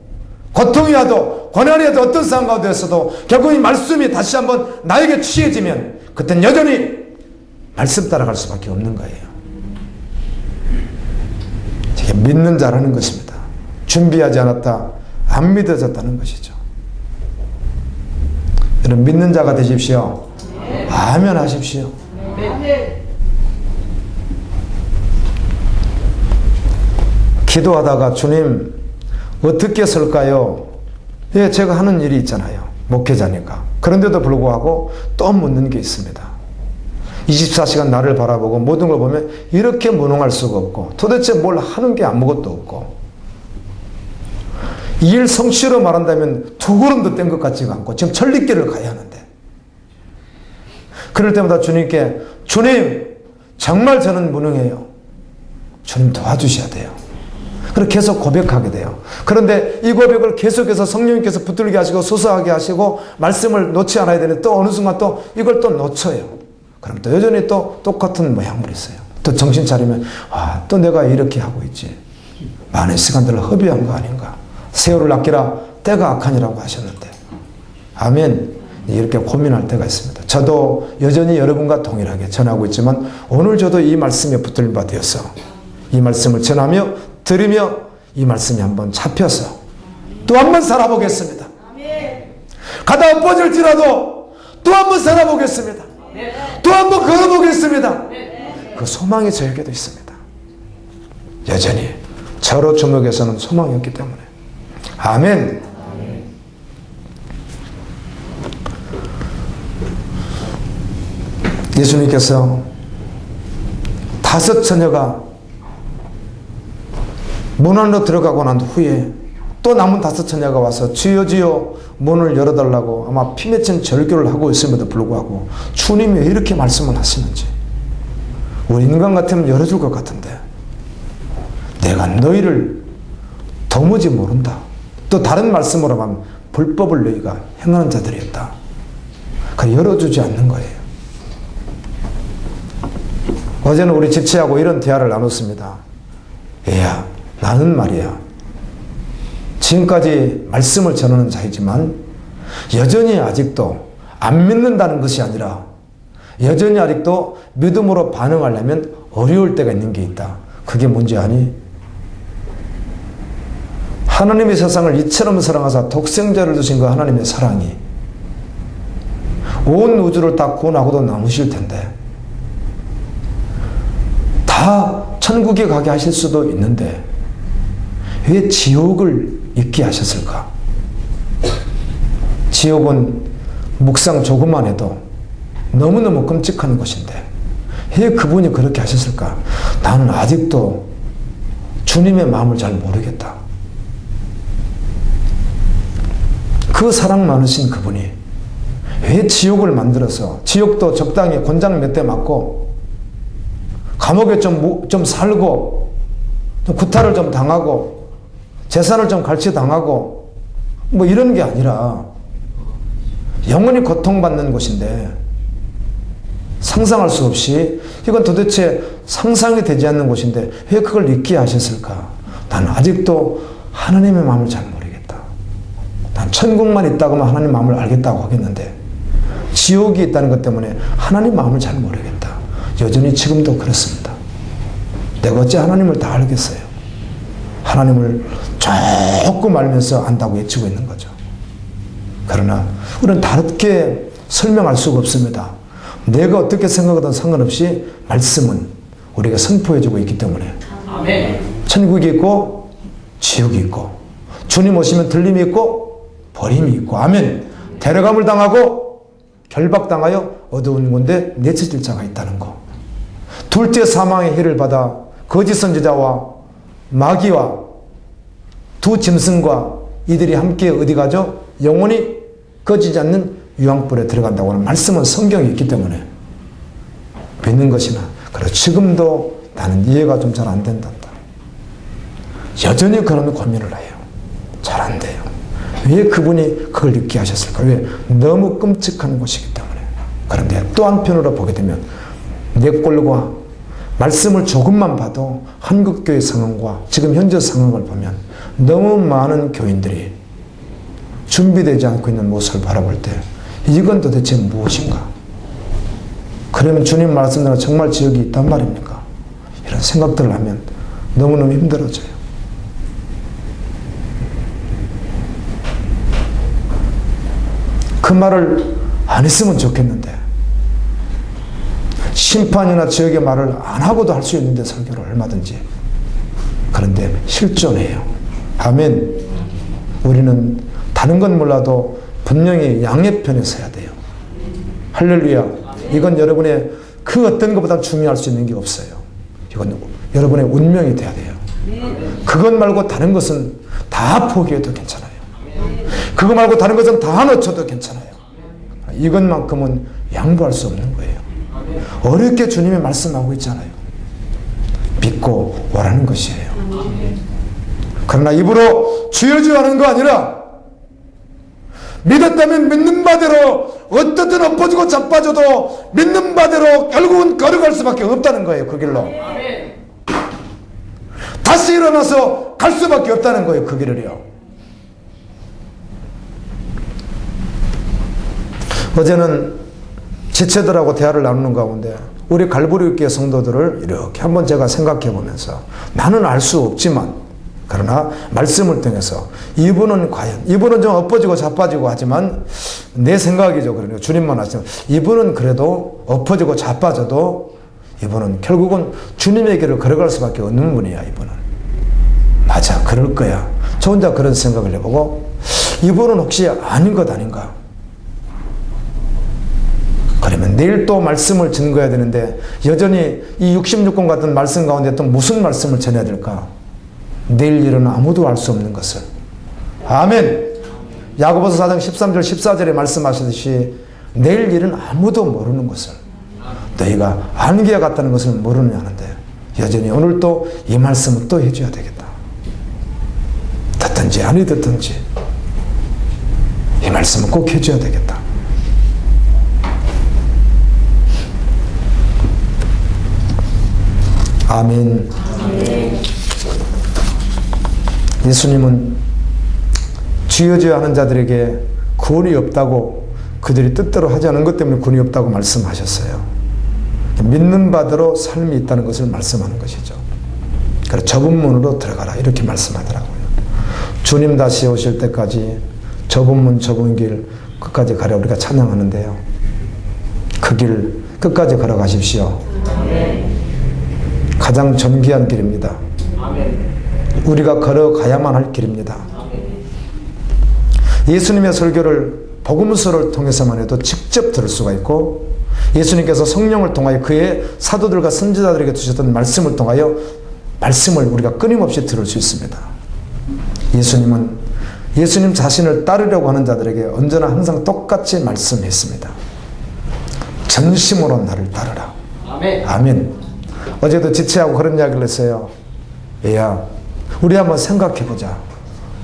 고통이 와도 고난이 와도 어떤 상황 가운데서도 결국 이 말씀이 다시 한번 나에게 취해지면 그땐 여전히 말씀 따라갈 수밖에 없는 거예요. 이게 믿는 자라는 것입니다. 준비하지 않았다, 안 믿어졌다는 것이죠. 여러분 믿는 자가 되십시오. 아멘 하십시오. 기도하다가 주님 어떻게 설까요? 예, 제가 하는 일이 있잖아요. 목회자니까. 그런데도 불구하고 또 묻는 게 있습니다. 24시간 나를 바라보고 모든 걸 보면 이렇게 무능할 수가 없고 도대체 뭘 하는 게 아무것도 없고 이 일 성취로 말한다면 두 걸음도 뗀 것 같지가 않고 지금 천리길을 가야 하는데 그럴 때마다 주님께 주님 정말 저는 무능해요. 주님 도와주셔야 돼요. 그렇게 계속 고백하게 돼요. 그런데 이 고백을 계속해서 성령님께서 붙들게 하시고 소소하게 하시고 말씀을 놓지 않아야 되는데 또 어느 순간 또 이걸 또 놓쳐요. 그럼 또 여전히 또 똑같은 모양물이 있어요. 또 정신 차리면 또 내가 이렇게 하고 있지. 많은 시간들을 허비한 거 아닌가. 세월을 아끼라 때가 악하니라고 하셨는데 아멘. 이렇게 고민할 때가 있습니다. 저도 여전히 여러분과 동일하게 전하고 있지만 오늘 저도 이 말씀에 붙들린 바 되어서 이 말씀을 전하며 들으며 이 말씀이 한번 잡혀서 또 한번 살아보겠습니다. 가다 엎어질지라도 또 한번 살아보겠습니다. 또 한번 걸어보겠습니다. 그 소망이 저에게도 있습니다. 여전히 저로 주목해서는 소망이 없기 때문에. 아멘. 예수님께서 5 처녀가 문 안으로 들어가고 난 후에 또 남은 5 처녀가 와서 주여 주여 문을 열어달라고 아마 피 맺힌 절규를 하고 있음에도 불구하고 주님이 왜 이렇게 말씀을 하시는지, 우리 인간 같으면 열어줄 것 같은데 내가 너희를 도무지 모른다. 또 다른 말씀으로 하면 불법을 너희가 행하는 자들이었다. 그 열어주지 않는 거예요. 어제는 우리 집사하고 이런 대화를 나눴습니다. 얘야, 나는 말이야, 지금까지 말씀을 전하는 자이지만 여전히 아직도 안 믿는다는 것이 아니라 여전히 아직도 믿음으로 반응하려면 어려울 때가 있는 게 있다. 그게 뭔지 아니? 하나님의 세상을 이처럼 사랑하사 독생자를 두신 그 하나님의 사랑이 온 우주를 다 구원하고도 남으실 텐데 다 천국에 가게 하실 수도 있는데 왜 지옥을 있게 하셨을까? 지옥은 묵상 조금만 해도 너무너무 끔찍한 곳인데 왜 그분이 그렇게 하셨을까? 나는 아직도 주님의 마음을 잘 모르겠다. 그 사랑 많으신 그분이 왜 지옥을 만들어서, 지옥도 적당히 곤장 몇 대 맞고 감옥에 좀 살고 좀 구타를 좀 당하고 재산을 좀 갈취당하고 뭐 이런 게 아니라 영원히 고통받는 곳인데 상상할 수 없이, 이건 도대체 상상이 되지 않는 곳인데 왜 그걸 잊게 하셨을까? 나는 아직도 하나님의 마음을 잘 모르겠다. 난 천국만 있다고 하면 하나님 마음을 알겠다고 하겠는데 지옥이 있다는 것 때문에 하나님 마음을 잘 모르겠다. 여전히 지금도 그렇습니다. 내가 어찌 하나님을 다 알겠어요? 하나님을 조금 알면서 안다고 외치고 있는 거죠. 그러나 우리는 다르게 설명할 수가 없습니다. 내가 어떻게 생각하든 상관없이 말씀은 우리가 선포해주고 있기 때문에 아멘. 천국이 있고 지옥이 있고 주님 오시면 들림이 있고 버림이 있고 아멘. 데려감을 당하고 결박당하여 어두운 곳에 내쳐질 자가 있다는 것. 둘째 사망의 해를 받아 거짓 선지자와 마귀와 두 짐승과 이들이 함께 어디 가죠? 영원히 꺼지지 않는 유황불에 들어간다고 하는 말씀은 성경에 있기 때문에 믿는 것이나, 그리고 지금도 나는 이해가 좀 잘 안 된단다. 여전히 그런 고민을 해요. 잘 안 돼요. 왜 그분이 그걸 잊게 하셨을까? 왜? 너무 끔찍한 곳이기 때문에. 그런데 또 한편으로 보게 되면 내 꼴과 말씀을 조금만 봐도 한국교회 상황과 지금 현재 상황을 보면 너무 많은 교인들이 준비되지 않고 있는 모습을 바라볼 때 이건 도대체 무엇인가? 그러면 주님 말씀대로 정말 지옥이 있단 말입니까? 이런 생각들을 하면 너무너무 힘들어져요. 그 말을 안 했으면 좋겠는데, 심판이나 지옥의 말을 안 하고도 할 수 있는데 설교를 얼마든지. 그런데 실존해요. 아멘. 우리는 다른 건 몰라도 분명히 양의 편에 서야 돼요. 할렐루야. 이건 여러분의 그 어떤 것보다 중요할 수 있는 게 없어요. 이건 여러분의 운명이 돼야 돼요. 그것 말고 다른 것은 다 포기해도 괜찮아요. 그거 말고 다른 것은 다 놓쳐도 괜찮아요. 이것만큼은 양보할 수 없는 거예요. 어렵게 주님이 말씀하고 있잖아요. 믿고 오라는 것이에요. 그러나 입으로 주여 주여 하는 거 아니라 믿었다면 믿는 바대로 어떻든 엎어지고 자빠져도 믿는 바대로 결국은 걸어갈 수밖에 없다는 거예요. 그 길로. 다시 일어나서 갈 수밖에 없다는 거예요. 그 길을요. 어제는 지체들하고 대화를 나누는 가운데 우리 갈보리 교회 성도들을 이렇게 한번 제가 생각해 보면서 나는 알 수 없지만 그러나 말씀을 통해서 이분은 과연 이분은 좀 엎어지고 자빠지고 하지만 내 생각이죠. 그러니까 주님만 아시면 이분은 그래도 엎어지고 자빠져도 이분은 결국은 주님의 길을 걸어갈 수밖에 없는 분이야. 이분은 맞아 그럴 거야. 저 혼자 그런 생각을 해보고 이분은 혹시 아닌 것 아닌가. 그러면 내일 또 말씀을 증거해야 되는데 여전히 이 66권 같은 말씀 가운데 또 무슨 말씀을 전해야 될까. 내일 일은 아무도 알 수 없는 것을. 아멘. 야고보서 4장 13절 14절에 말씀하시듯이 내일 일은 아무도 모르는 것을 너희가 아는 게 같다는 것을 모르느냐는데 여전히 오늘 또 이 말씀을 또 해줘야 되겠다. 듣든지 아니 듣든지 이 말씀은 꼭 해줘야 되겠다. 아멘. 예수님은 주여 하는 자들에게 구원이 없다고 그들이 뜻대로 하지 않은 것 때문에 구원이 없다고 말씀하셨어요. 믿는 바대로 삶이 있다는 것을 말씀하는 것이죠. 그래서 좁은 문으로 들어가라 이렇게 말씀하더라고요. 주님 다시 오실 때까지 좁은 문 좁은 길 끝까지 가려 우리가 찬양하는데요. 그 길 끝까지 걸어가십시오. 가장 존귀한 길입니다. 우리가 걸어가야만 할 길입니다. 예수님의 설교를 복음서를 통해서만 해도 직접 들을 수가 있고 예수님께서 성령을 통하여 그의 사도들과 선지자들에게 주셨던 말씀을 통하여 말씀을 우리가 끊임없이 들을 수 있습니다. 예수님은 예수님 자신을 따르려고 하는 자들에게 언제나 항상 똑같이 말씀했습니다. 전심으로 나를 따르라. 아멘. 어제도 지체하고 그런 이야기를 했어요. 얘야 우리 한번 생각해보자.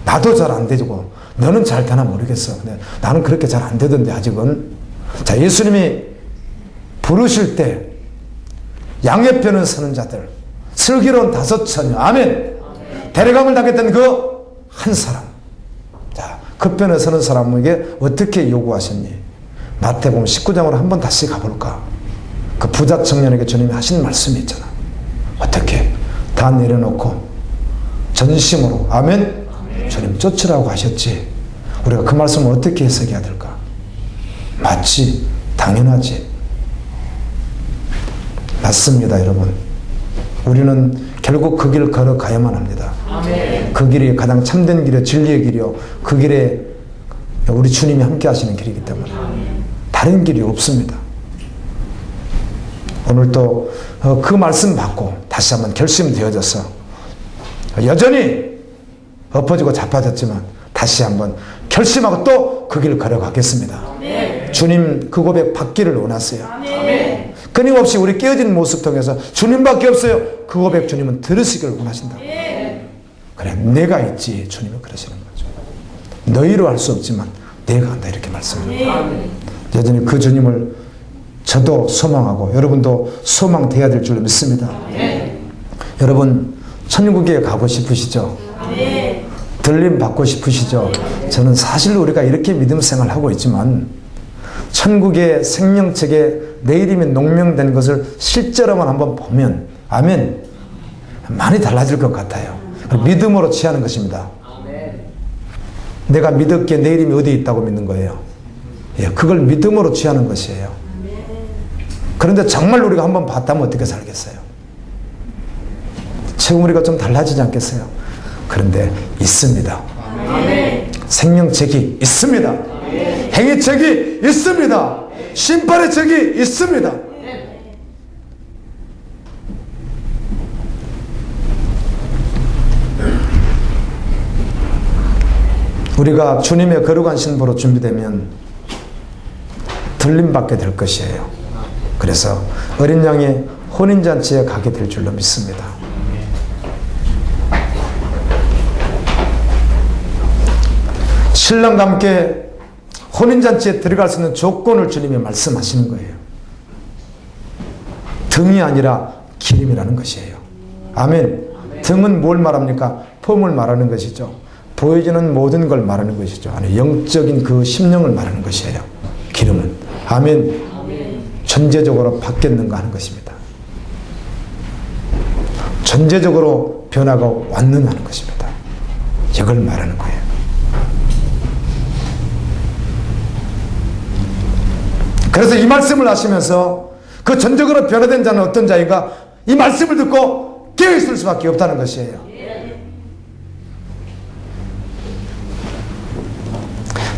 나도 잘 안 되고 너는 잘 되나 모르겠어. 근데 나는 그렇게 잘 안 되던데 아직은. 자, 예수님이 부르실 때 양의 편을 서는 자들 슬기로운 5처녀 아멘. 데려감을 당했던 그 한 사람. 자, 그 편에 서는 사람에게 어떻게 요구하셨니? 마태복음 19장으로 한번 다시 가볼까? 그 부자 청년에게 주님이 하신 말씀이 있잖아. 어떻게? 다 내려놓고 전심으로 아멘? 주님 쫓으라고 하셨지. 우리가 그 말씀을 어떻게 해석해야 될까? 맞지? 당연하지. 맞습니다, 여러분. 우리는 결국 그 길을 걸어가야만 합니다. 아멘. 그 길이 가장 참된 길이요 진리의 길이요 그 길에 우리 주님이 함께 하시는 길이기 때문에 다른 길이 없습니다. 오늘 또 그 말씀 받고 다시 한번 결심되어져서 여전히 엎어지고 자빠졌지만 다시 한번 결심하고 또 그 길을 걸어가겠습니다. 아멘. 주님 그 고백 받기를 원하세요. 아멘. 끊임없이 우리 깨어진 모습 통해서 주님밖에 없어요. 그 고백 주님은 들으시기를 원하신다. 아멘. 그래 내가 있지 주님은 그러시는 거죠. 너희로 할 수 없지만 내가 한다 이렇게 말씀합니다. 여전히 그 주님을 저도 소망하고 여러분도 소망돼야 될 줄 믿습니다. 여러분 천국에 가고 싶으시죠? 들림 받고 싶으시죠? 저는 사실 우리가 이렇게 믿음 생활하고 있지만 천국의 생명책에 내 이름이 농명된 것을 실제로만 한번 보면 아멘 많이 달라질 것 같아요. 믿음으로 취하는 것입니다. 내가 믿었기에 내 이름이 어디에 있다고 믿는 거예요. 예, 그걸 믿음으로 취하는 것이에요. 그런데 정말 우리가 한번 봤다면 어떻게 살겠어요? 지금 우리가 좀 달라지지 않겠어요? 그런데 있습니다. 아멘. 생명책이 있습니다. 아멘. 행위책이 있습니다. 심판의 책이 있습니다. 우리가 주님의 거룩한 신부로 준비되면 들림받게 될 것이에요. 그래서 어린 양의 혼인잔치에 가게 될 줄로 믿습니다. 신랑과 함께 혼인잔치에 들어갈 수 있는 조건을 주님이 말씀하시는 거예요. 등이 아니라 기름이라는 것이에요. 아멘. 등은 뭘 말합니까? 폼을 말하는 것이죠. 보여지는 모든 걸 말하는 것이죠. 아니, 영적인 그 심령을 말하는 것이에요. 기름은. 아멘. 전제적으로 바뀌었는가 하는 것입니다. 전제적으로 변화가 왔느냐 하는 것입니다. 이걸 말하는 거예요. 그래서 이 말씀을 하시면서 그 전적으로 변화된 자는 어떤 자인가? 이 말씀을 듣고 깨어있을 수밖에 없다는 것이에요.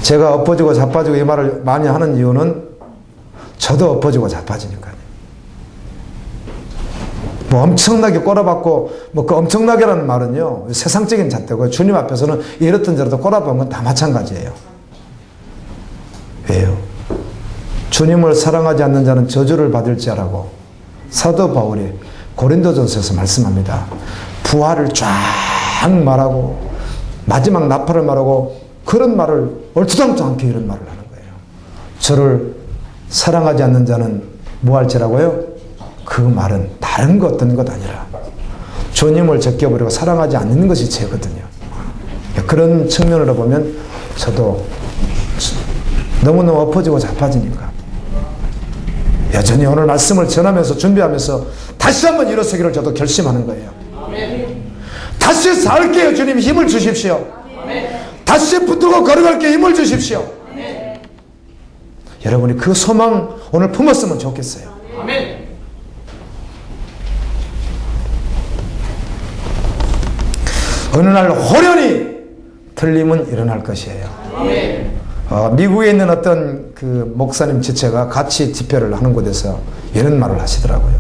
제가 엎어지고 자빠지고 이 말을 많이 하는 이유는 저도 엎어지고 자빠지니까요. 뭐 엄청나게 꼬라박고, 뭐 그 엄청나게라는 말은요, 세상적인 잣대고, 주님 앞에서는 이렇든 저렇든 꼬라박은 건 다 마찬가지예요. 왜요? 주님을 사랑하지 않는 자는 저주를 받을지라고 사도 바울이 고린도전서에서 말씀합니다. 부활을 쫙 말하고 마지막 나팔을 말하고 그런 말을 얼토당토 않게 이런 말을 하는 거예요. 저를 사랑하지 않는 자는 뭐 할지라고요? 그 말은 다른 것 어떤 것 아니라 주님을 제껴버리고 사랑하지 않는 것이 죄거든요. 그런 측면으로 보면 저도 너무너무 엎어지고 자빠지니까 여전히 오늘 말씀을 전하면서 준비하면서 다시 한번 일어서기를 저도 결심하는 거예요. 다시 살게요. 주님 힘을 주십시오. 다시 붙들고 걸어갈게 힘을 주십시오. 여러분이 그 소망 오늘 품었으면 좋겠어요. 어느 날 호련히 틀림은 일어날 것이에요. 미국에 있는 어떤 그 목사님 지체가 같이 집회를 하는 곳에서 이런 말을 하시더라고요.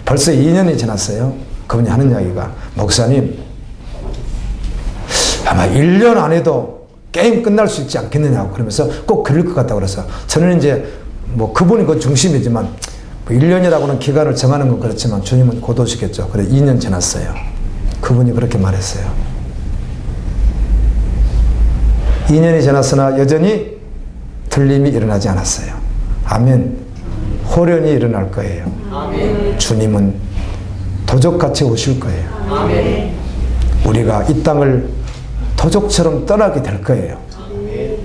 벌써 2년이 지났어요. 그분이 하는 이야기가, 목사님, 아마 1년 안에도 게임 끝날 수 있지 않겠느냐고 그러면서 꼭 그럴 것 같다고 그래서 저는 이제 뭐 그분이 그 중심이지만 뭐 1년이라고는 기간을 정하는 건 그렇지만 주님은 곧 오시겠죠. 그래 2년 지났어요. 그분이 그렇게 말했어요. 2년이 지났으나 여전히 틀림이 일어나지 않았어요. 아멘. 호련히 일어날 거예요. 아멘. 주님은 도적같이 오실 거예요. 아멘. 우리가 이 땅을 도적처럼 떠나게 될 거예요. 아멘.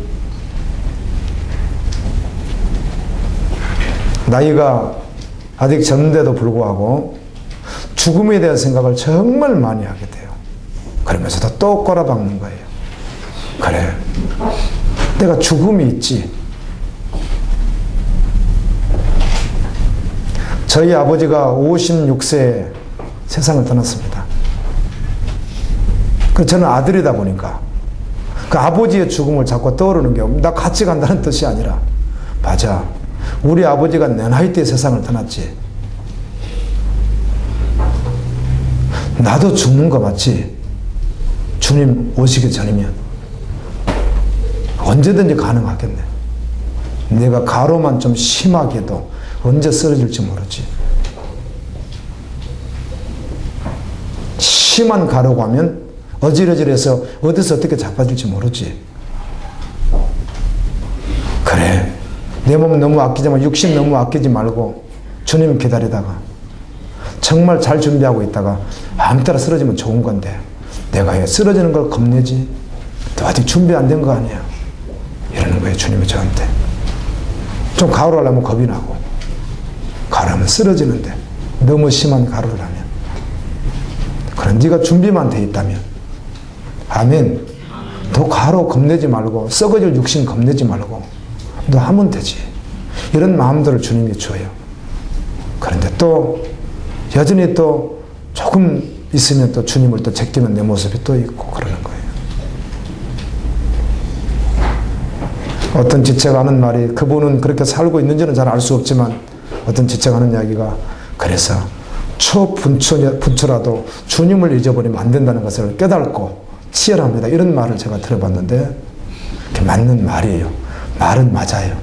나이가 아직 젊은데도 불구하고 죽음에 대한 생각을 정말 많이 하게 돼요. 그러면서도 또 꼬라박는 거예요. 그래, 내가 죽음이 있지. 저희 아버지가 56세에 세상을 떠났습니다. 저는 아들이다 보니까 그 아버지의 죽음을 자꾸 떠오르는 게 나 같이 간다는 뜻이 아니라, 맞아, 우리 아버지가 내 나이 때 세상을 떠났지. 나도 죽는 거 맞지? 주님 오시기 전이면 언제든지 가능하겠네. 내가 가로만 좀 심하게도 언제 쓰러질지 모르지. 심한 가로고 하면 어질어질해서 어디서 어떻게 자빠질지 모르지. 그래, 내 몸 너무 아끼지만 육신 너무 아끼지 말고 주님 기다리다가 정말 잘 준비하고 있다가 아무 때나 쓰러지면 좋은 건데 내가 왜 쓰러지는 걸 겁내지? 너 아직 준비 안 된 거 아니야? 이러는 거예요. 주님이 저한테. 좀 가로를 하려면 겁이 나고, 가로하면 쓰러지는데 너무 심한 가로를 하면, 그럼 네가 준비만 돼 있다면, 아멘, 너 가로 겁내지 말고 썩어질 육신 겁내지 말고 너 하면 되지. 이런 마음들을 주님이 줘요. 그런데 또 여전히 또 조금 있으면 또 주님을 또 제끼는 내 모습이 또 있고 그러는 거예요. 어떤 지체가 하는 말이, 그분은 그렇게 살고 있는지는 잘 알 수 없지만 어떤 지체가 하는 이야기가, 그래서 초분초라도 주님을 잊어버리면 안 된다는 것을 깨닫고 치열합니다. 이런 말을 제가 들어봤는데 그게 맞는 말이에요. 말은 맞아요.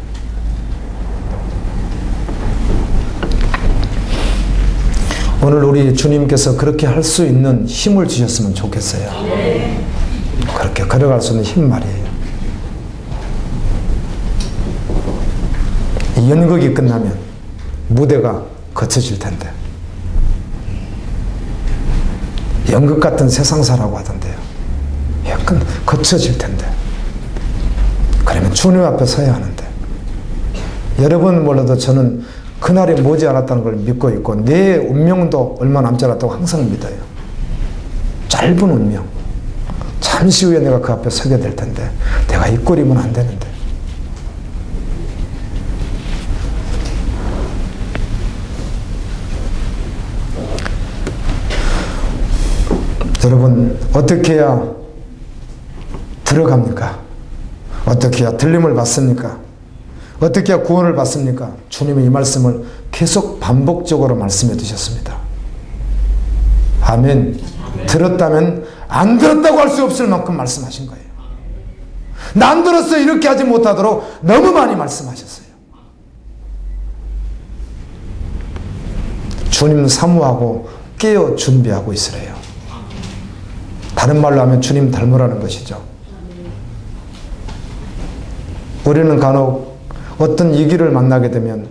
오늘 우리 주님께서 그렇게 할 수 있는 힘을 주셨으면 좋겠어요. 그렇게 걸어갈 수 있는 힘 말이에요. 이 연극이 끝나면 무대가 거쳐질 텐데, 연극 같은 세상사라고 하던데요. 약간 거쳐질 텐데, 그러면 주님 앞에 서야 하는데 여러분 몰라도 저는 그날이 머지않았다는 걸 믿고 있고 내 운명도 얼마 남지 않았다고 항상 믿어요. 짧은 운명. 잠시 후에 내가 그 앞에 서게 될 텐데 내가 이 꼴이면 안 되는데. 여러분 어떻게 해야 들어갑니까? 어떻게 해야 들림을 받습니까? 어떻게 해야 구원을 받습니까? 주님이 이 말씀을 계속 반복적으로 말씀해 주셨습니다. 아멘. 들었다면 안 들었다고 할 수 없을 만큼 말씀하신 거예요. 나 안 들었어 이렇게 하지 못하도록 너무 많이 말씀하셨어요. 주님 사모하고 깨어 준비하고 있으래요. 다른 말로 하면 주님 닮으라는 것이죠. 우리는 간혹 어떤 위기를 만나게 되면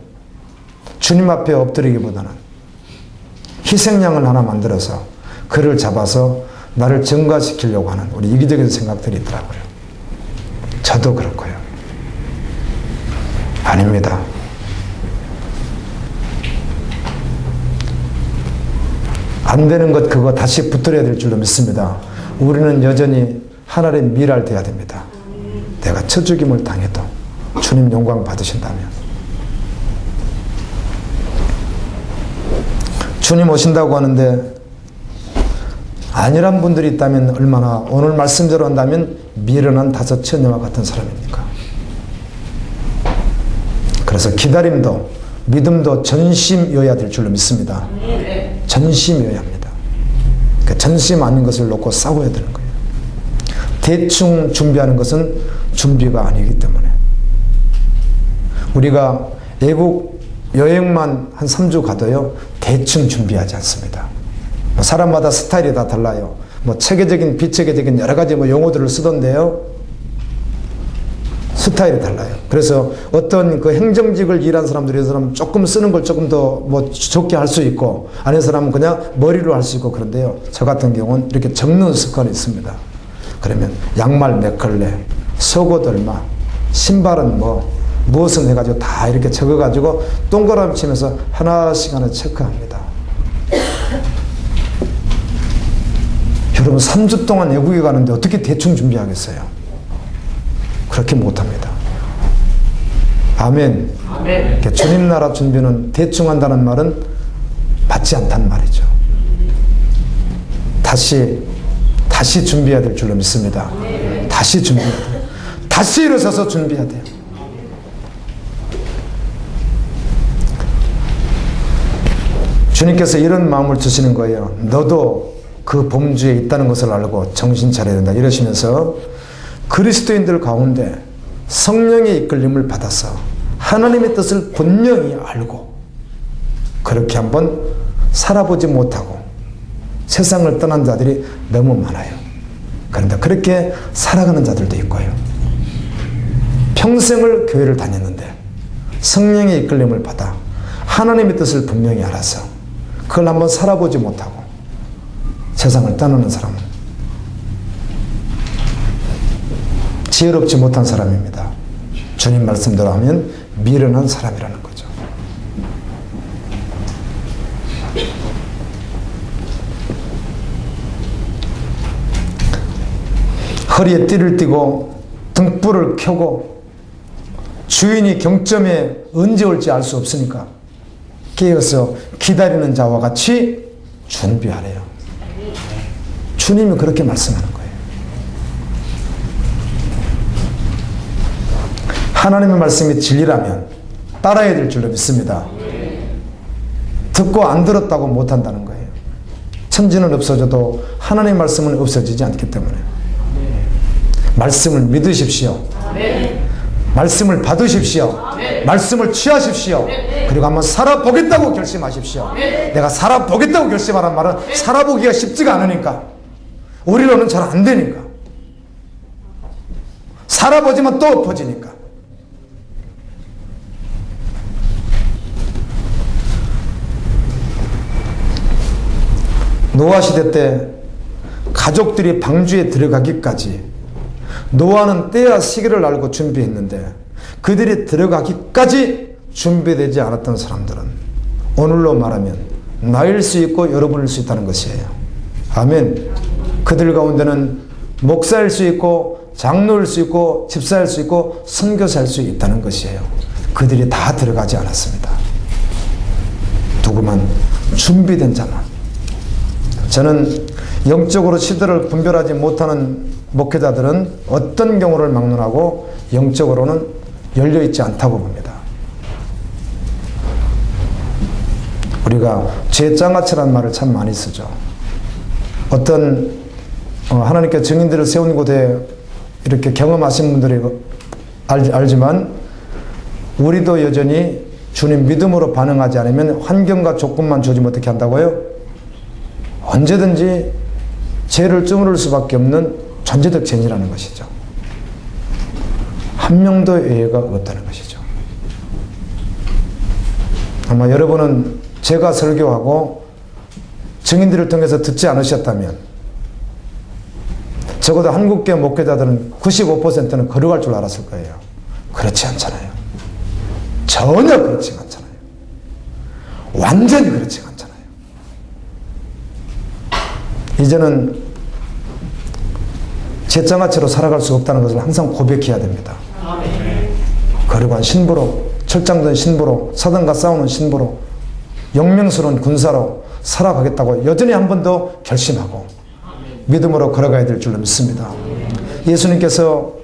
주님 앞에 엎드리기보다는 희생양을 하나 만들어서 그를 잡아서 나를 증가시키려고 하는 우리 이기적인 생각들이 있더라고요. 저도 그렇고요. 아닙니다. 안 되는 것 그거 다시 붙들어야 될 줄로 믿습니다. 우리는 여전히 하나님의 미랄 돼야 됩니다. 내가 쳐죽임을 당해도 주님 영광 받으신다면. 주님 오신다고 하는데 아니란 분들이 있다면 얼마나 오늘 말씀대로 한다면 미련한 다섯 처녀와 같은 사람입니까? 그래서 기다림도 믿음도 전심이어야 될 줄로 믿습니다. 전심이어야 합니다. 그러니까 전심 아닌 것을 놓고 싸워야 되는 거예요. 대충 준비하는 것은 준비가 아니기 때문에. 우리가 외국 여행만 한 3주 가도요, 대충 준비하지 않습니다. 사람마다 스타일이 다 달라요. 체계적인, 비체계적인 여러 가지 용어들을 쓰던데요. 스타일이 달라요. 그래서 어떤 그 행정직을 일한 사람들이 조금 쓰는 걸 조금 더 좋게 할 수 있고, 아닌 사람은 그냥 머리로 할 수 있고 그런데요. 저 같은 경우는 이렇게 적는 습관이 있습니다. 그러면 양말 몇 컬레, 속옷 얼마, 신발은 무엇은 해가지고 다 이렇게 적어가지고 동그라미 치면서 하나씩 하나 체크합니다. 여러분 3주 동안 외국에 가는데 어떻게 대충 준비하겠어요? 그렇게 못합니다. 아멘. 아멘. 주님 나라 준비는 대충 한다는 말은 맞지 않다는 말이죠. 다시 준비해야 될 줄로 믿습니다. 다시 준비해야 돼요. 다시 일어서서 준비해야 돼요. 주님께서 이런 마음을 주시는 거예요. 너도 그 범주에 있다는 것을 알고 정신 차려야 된다 이러시면서 그리스도인들 가운데 성령의 이끌림을 받아서 하나님의 뜻을 분명히 알고 그렇게 한번 살아보지 못하고 세상을 떠난 자들이 너무 많아요. 그런데 그렇게 살아가는 자들도 있고요. 평생을 교회를 다녔는데 성령의 이끌림을 받아 하나님의 뜻을 분명히 알아서 그걸 한번 살아보지 못하고 세상을 떠나는 사람은 지혜롭지 못한 사람입니다. 주님 말씀대로 하면 미련한 사람이라는 거죠. 허리에 띠를 띠고 등불을 켜고 주인이 경점에 언제 올지 알 수 없으니까 깨어서 기다리는 자와 같이 준비하래요. 주님이 그렇게 말씀하는 거예요. 하나님의 말씀이 진리라면 따라야 될 줄로 믿습니다. 듣고 안 들었다고 못한다는 거예요. 천지는 없어져도 하나님의 말씀은 없어지지 않기 때문에 말씀을 믿으십시오. 말씀을 받으십시오. 말씀을 취하십시오. 그리고 한번 살아보겠다고 결심하십시오. 내가 살아보겠다고 결심하란 말은 살아보기가 쉽지가 않으니까, 우리로는 잘 안 되니까, 살아보지만 또 엎어지니까. 노아 시대 때 가족들이 방주에 들어가기까지 노아는 때와 시기를 알고 준비했는데 그들이 들어가기까지 준비되지 않았던 사람들은 오늘로 말하면 나일 수 있고 여러분일 수 있다는 것이에요. 아멘. 그들 가운데는 목사일 수 있고 장로일 수 있고 집사일 수 있고 선교사일 수 있다는 것이에요. 그들이 다 들어가지 않았습니다. 누구만 준비된 자만. 저는 영적으로 시대를 분별하지 못하는 목회자들은 어떤 경우를 막론하고 영적으로는 열려있지 않다고 봅니다. 우리가 죄장아찌라는 말을 참 많이 쓰죠. 어떤 하나님께 증인들을 세운 곳에 이렇게 경험하신 분들이 알지만 우리도 여전히 주님 믿음으로 반응하지 않으면 환경과 조건만 주어지면 어떻게 한다고요? 언제든지 죄를 저무를 수밖에 없는 존재적 죄인이라는 것이죠. 한 명도 예외가 없다는 것이죠. 아마 여러분은 제가 설교하고 증인들을 통해서 듣지 않으셨다면 적어도 한국계 목회자들은 95%는 거룩할 줄 알았을 거예요. 그렇지 않잖아요. 전혀 그렇지 않잖아요. 완전히 그렇지 않잖아요. 이제는 죄장아찌로 살아갈 수 없다는 것을 항상 고백해야 됩니다. 거룩한 신부로, 철장된 신부로, 사단과 싸우는 신부로, 영명스러운 군사로 살아가겠다고 여전히 한 번 더 결심하고 믿음으로 걸어가야 될 줄로 믿습니다. 예수님께서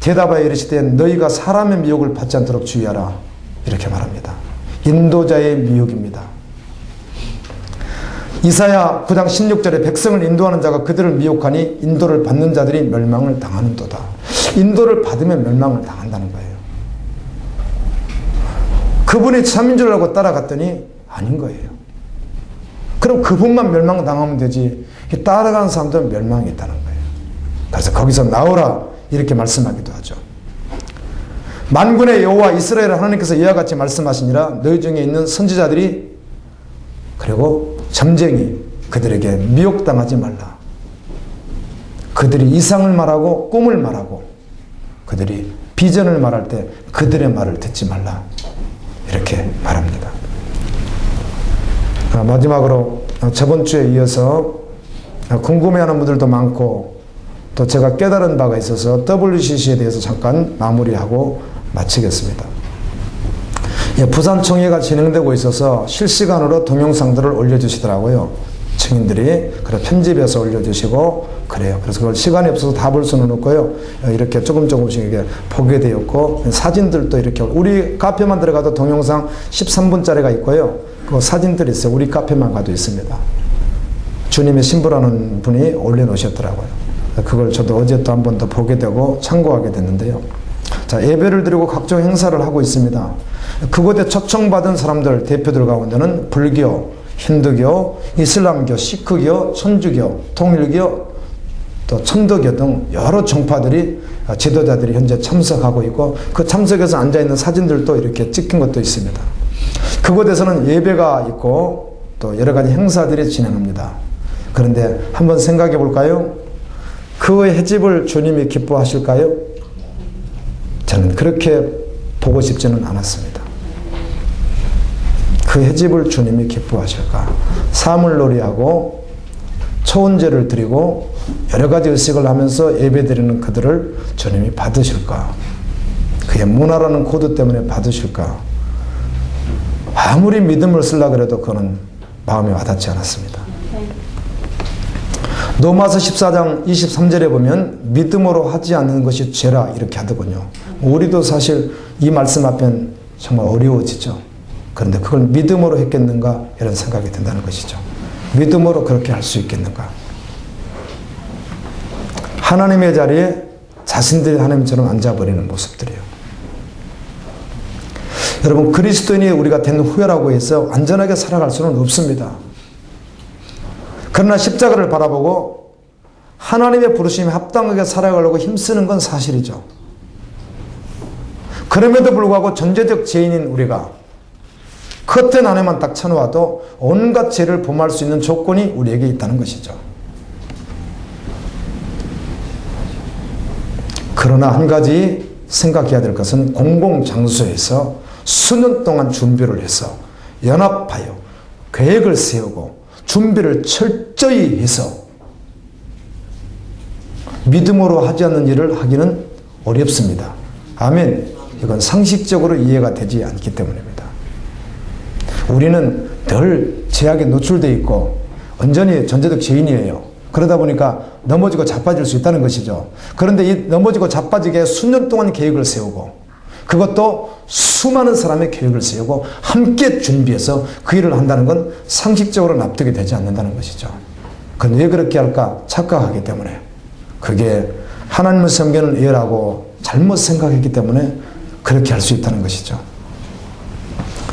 대답하여 이르시되 너희가 사람의 미혹을 받지 않도록 주의하라 이렇게 말합니다. 인도자의 미혹입니다. 이사야 9장 16절에 백성을 인도하는 자가 그들을 미혹하니 인도를 받는 자들이 멸망을 당하는도다. 인도를 받으면 멸망을 당한다는 거예요. 그분이 참인 줄 알고 따라갔더니 아닌 거예요. 그럼 그분만 멸망당하면 되지 따라가는 사람들은 멸망이 있다는 거예요. 그래서 거기서 나오라 이렇게 말씀하기도 하죠. 만군의 여호와 이스라엘 하나님께서 이와 같이 말씀하시니라 너희 중에 있는 선지자들이 그리고 점쟁이 그들에게 미혹당하지 말라. 그들이 이상을 말하고 꿈을 말하고 그들이 비전을 말할 때 그들의 말을 듣지 말라 이렇게 말합니다. 마지막으로 저번 주에 이어서 궁금해하는 분들도 많고 또 제가 깨달은 바가 있어서 WCC에 대해서 잠깐 마무리하고 마치겠습니다. 부산총회가 진행되고 있어서 실시간으로 동영상들을 올려주시더라고요. 증인들이 그래 편집해서 올려주시고 그래요. 그래서 그걸 시간이 없어서 다 볼 수는 없고요. 이렇게 조금씩 이렇게 보게 되었고 사진들도 이렇게 우리 카페만 들어가도 동영상 13분짜리가 있고요. 그 사진들이 있어요. 우리 카페만 가도 있습니다. 주님의 신부라는 분이 올려놓으셨더라고요. 그걸 저도 어제 또 한 번 더 보게 되고 참고하게 됐는데요. 자, 예배를 드리고 각종 행사를 하고 있습니다. 그곳에 초청받은 사람들 대표들 가운데는 불교, 힌두교, 이슬람교, 시크교, 천주교, 통일교, 또 천도교 등 여러 종파들이 지도자들이 현재 참석하고 있고 그 참석해서 앉아있는 사진들도 이렇게 찍힌 것도 있습니다. 그곳에서는 예배가 있고 또 여러 가지 행사들이 진행합니다. 그런데 한번 생각해 볼까요? 그 횟집을 주님이 기뻐하실까요? 저는 그렇게 보고 싶지는 않았습니다. 그 횟집을 주님이 기뻐하실까? 사물놀이하고 초혼제를 드리고 여러 가지 의식을 하면서 예배드리는 그들을 주님이 받으실까? 그게 문화라는 코드 때문에 받으실까? 아무리 믿음을 쓰려고 해도 그는 마음에 와닿지 않았습니다. 로마서 14장 23절에 보면 믿음으로 하지 않는 것이 죄라 이렇게 하더군요. 우리도 사실 이 말씀 앞엔 정말 어려워지죠. 그런데 그걸 믿음으로 했겠는가 이런 생각이 든다는 것이죠. 믿음으로 그렇게 할 수 있겠는가. 하나님의 자리에 자신들이 하나님처럼 앉아버리는 모습들이에요. 여러분 그리스도인이 우리가 된 후회라고 해서 안전하게 살아갈 수는 없습니다. 그러나 십자가를 바라보고 하나님의 부르심에 합당하게 살아가려고 힘쓰는 건 사실이죠. 그럼에도 불구하고 존재적 죄인인 우리가 커튼 안에만 딱 쳐놓아도 온갖 죄를 범할 수 있는 조건이 우리에게 있다는 것이죠. 그러나 한 가지 생각해야 될 것은 공공장소에서 수년 동안 준비를 해서 연합하여 계획을 세우고 준비를 철저히 해서 믿음으로 하지 않는 일을 하기는 어렵습니다. 아멘. 이건 상식적으로 이해가 되지 않기 때문입니다. 우리는 늘 제약에 노출되어 있고 온전히 존재적 죄인이에요. 그러다 보니까 넘어지고 자빠질 수 있다는 것이죠. 그런데 이 넘어지고 자빠지게 수년 동안 계획을 세우고 그것도 수많은 사람의 계획을 세우고 함께 준비해서 그 일을 한다는 건 상식적으로 납득이 되지 않는다는 것이죠. 그건 왜 그렇게 할까? 착각하기 때문에. 그게 하나님을 섬기는 예라고 잘못 생각했기 때문에 그렇게 할 수 있다는 것이죠.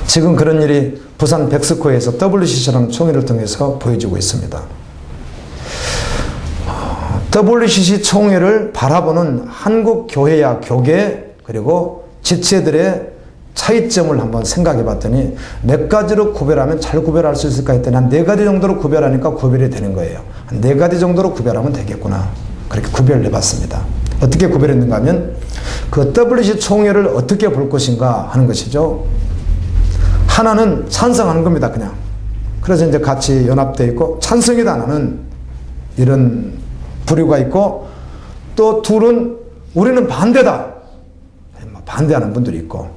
지금 그런 일이 부산 백스코에서 WCC라는 총회를 통해서 보여지고 있습니다. WCC 총회를 바라보는 한국 교회야 교계 그리고 지체들의 차이점을 한번 생각해 봤더니 몇 가지로 구별하면 잘 구별할 수 있을까 했더니 한 4가지 정도로 구별하니까 구별이 되는 거예요. 한 4가지 정도로 구별하면 되겠구나. 그렇게 구별을 해봤습니다. 어떻게 구별했는가 하면 그 WCC 총회를 어떻게 볼 것인가 하는 것이죠. 하나는 찬성하는 겁니다. 그냥. 그래서 이제 같이 연합되어 있고 찬성이다 나는 이런 부류가 있고 또 둘은 우리는 반대다. 반대하는 분들이 있고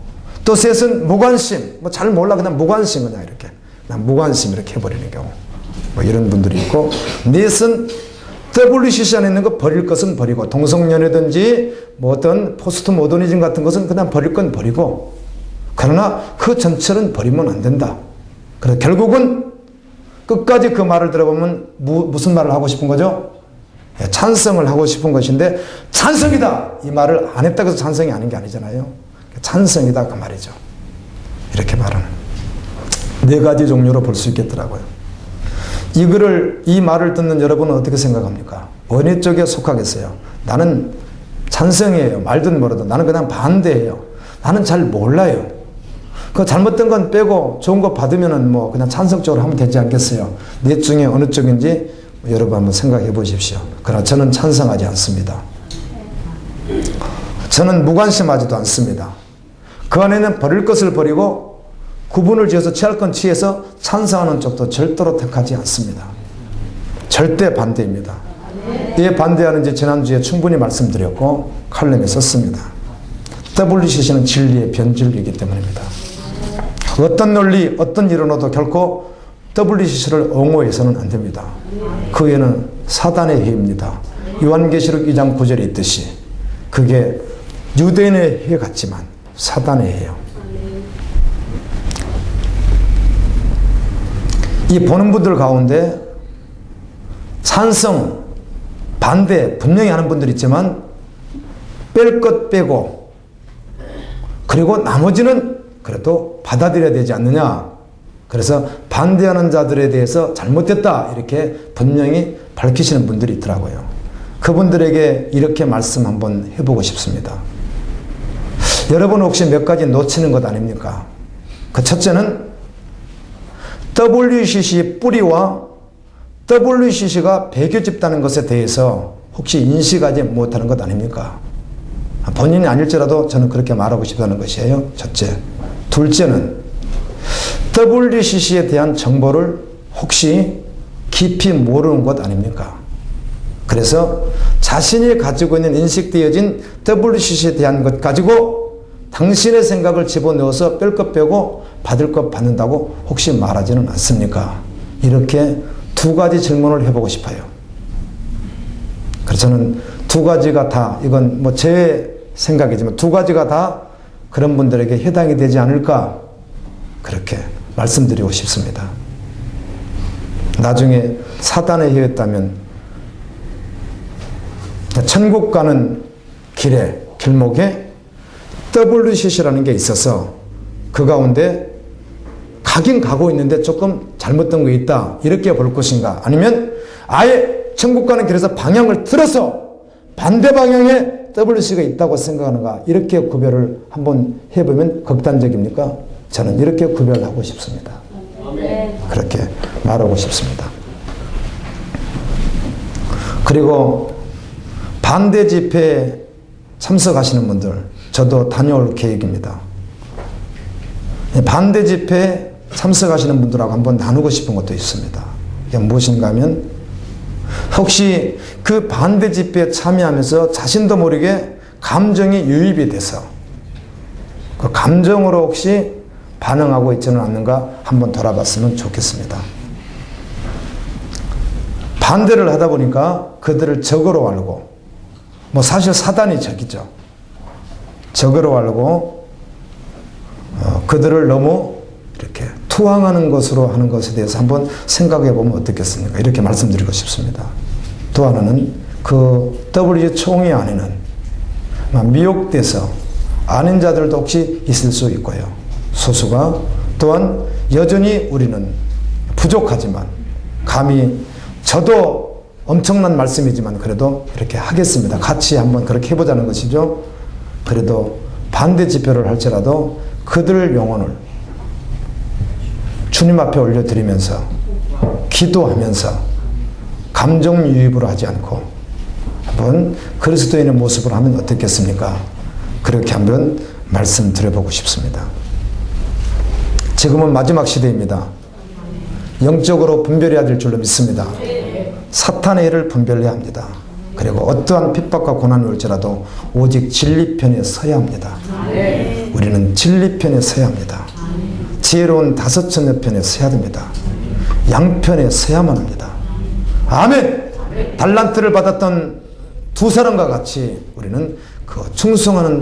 또 셋은 무관심. 뭐 잘 몰라 그냥 무관심 그냥 이렇게. 그냥 무관심 이렇게 해버리는 경우. 뭐 이런 분들이 있고 넷은 WCC 안에 있는 거 버릴 것은 버리고 동성연애든지 뭐 어떤 포스트 모더니즘 같은 것은 그냥 버릴 건 버리고 그러나 그 전체는 버리면 안 된다. 그래서 결국은 끝까지 그 말을 들어보면 무슨 말을 하고 싶은 거죠? 찬성을 하고 싶은 것인데 찬성이다! 이 말을 안 했다고 해서 찬성이 아닌 게 아니잖아요. 찬성이다 그 말이죠. 이렇게 말하는 4가지 종류로 볼 수 있겠더라고요. 이 말을 듣는 여러분은 어떻게 생각합니까? 어느 쪽에 속하겠어요? 나는 찬성이에요. 말든 뭐라든 나는 그냥 반대예요. 나는 잘 몰라요. 그 잘못된 건 빼고 좋은 거 받으면은 뭐 그냥 찬성적으로 하면 되지 않겠어요? 넷 중에 어느 쪽인지 여러분 한번 생각해 보십시오. 그러나 저는 찬성하지 않습니다. 저는 무관심하지도 않습니다. 그 안에는 버릴 것을 버리고 구분을 지어서 취할 건 취해서 찬성하는 쪽도 절대로 택하지 않습니다. 절대 반대입니다. 왜 반대하는지 지난주에 충분히 말씀드렸고 칼럼에 썼습니다. WCC는 진리의 변질이기 때문입니다. 어떤 논리, 어떤 이론으로도 결코 WCC를 옹호해서는 안 됩니다. 그 외에는 사단의 해입니다. 요한계시록 2장 9절에 있듯이 그게 유대인의 해 같지만 사단의 해예요. 이 보는 분들 가운데 찬성, 반대 분명히 하는 분들 있지만 뺄 것 빼고 그리고 나머지는 그래도 받아들여야 되지 않느냐. 그래서 반대하는 자들에 대해서 잘못됐다 이렇게 분명히 밝히시는 분들이 있더라고요. 그분들에게 이렇게 말씀 한번 해보고 싶습니다. 여러분 혹시 몇 가지 놓치는 것 아닙니까? 그 첫째는 WCC 뿌리와 WCC가 배교 집단인 것에 대해서 혹시 인식하지 못하는 것 아닙니까? 본인이 아닐지라도 저는 그렇게 말하고 싶다는 것이에요. 첫째. 둘째는 WCC에 대한 정보를 혹시 깊이 모르는 것 아닙니까? 그래서 자신이 가지고 있는 인식되어진 WCC에 대한 것 가지고 당신의 생각을 집어넣어서 뺄 것 빼고 받을 것 받는다고 혹시 말하지는 않습니까? 이렇게 2가지 질문을 해보고 싶어요. 그래서 저는 2가지가 다 이건 뭐 제 생각이지만 2가지가 다 그런 분들에게 해당이 되지 않을까 그렇게 말씀드리고 싶습니다. 나중에 사단에 해였다면 천국 가는 길목에 WCC라는 게 있어서 그 가운데 가긴 가고 있는데 조금 잘못된 거 있다 이렇게 볼 것인가 아니면 아예 천국 가는 길에서 방향을 틀어서 반대 방향에 WCC가 있다고 생각하는가 이렇게 구별을 한번 해보면 극단적입니까? 저는 이렇게 구별하고 싶습니다. 그렇게 말하고 싶습니다. 그리고 반대 집회에 참석하시는 분들 저도 다녀올 계획입니다. 반대 집회에 참석하시는 분들하고 한번 나누고 싶은 것도 있습니다. 이게 무엇인가 하면 혹시 그 반대 집회에 참여하면서 자신도 모르게 감정이 유입이 돼서 그 감정으로 혹시 반응하고 있지는 않는가 한번 돌아봤으면 좋겠습니다. 반대를 하다 보니까 그들을 적으로 알고, 사실 사단이 적이죠. 적으로 알고 그들을 너무 이렇게 투항하는 것으로 하는 것에 대해서 한번 생각해 보면 어떻겠습니까? 이렇게 말씀드리고 싶습니다. 또 하나는 그 WG 총회 안에는 미혹돼서 아닌 자들도 혹시 있을 수 있고요. 소수가 또한 여전히 우리는 부족하지만 감히 저도 엄청난 말씀이지만 그래도 이렇게 하겠습니다. 같이 한번 그렇게 해보자는 것이죠. 그래도 반대 집회를 할지라도 그들 영혼을 주님 앞에 올려드리면서 기도하면서 감정 유입으로 하지 않고 한번 그리스도인의 모습을 하면 어떻겠습니까? 그렇게 한번 말씀드려보고 싶습니다. 지금은 마지막 시대입니다. 영적으로 분별해야 될 줄로 믿습니다. 사탄의 일을 분별해야 합니다. 그리고 어떠한 핍박과 고난이 올지라도 오직 진리 편에 서야 합니다. 우리는 진리 편에 서야 합니다. 지혜로운 다섯 처녀 편에 서야 됩니다. 양편에 서야만 합니다. 아멘! 달란트를 받았던 두 사람과 같이 우리는 그 충성하는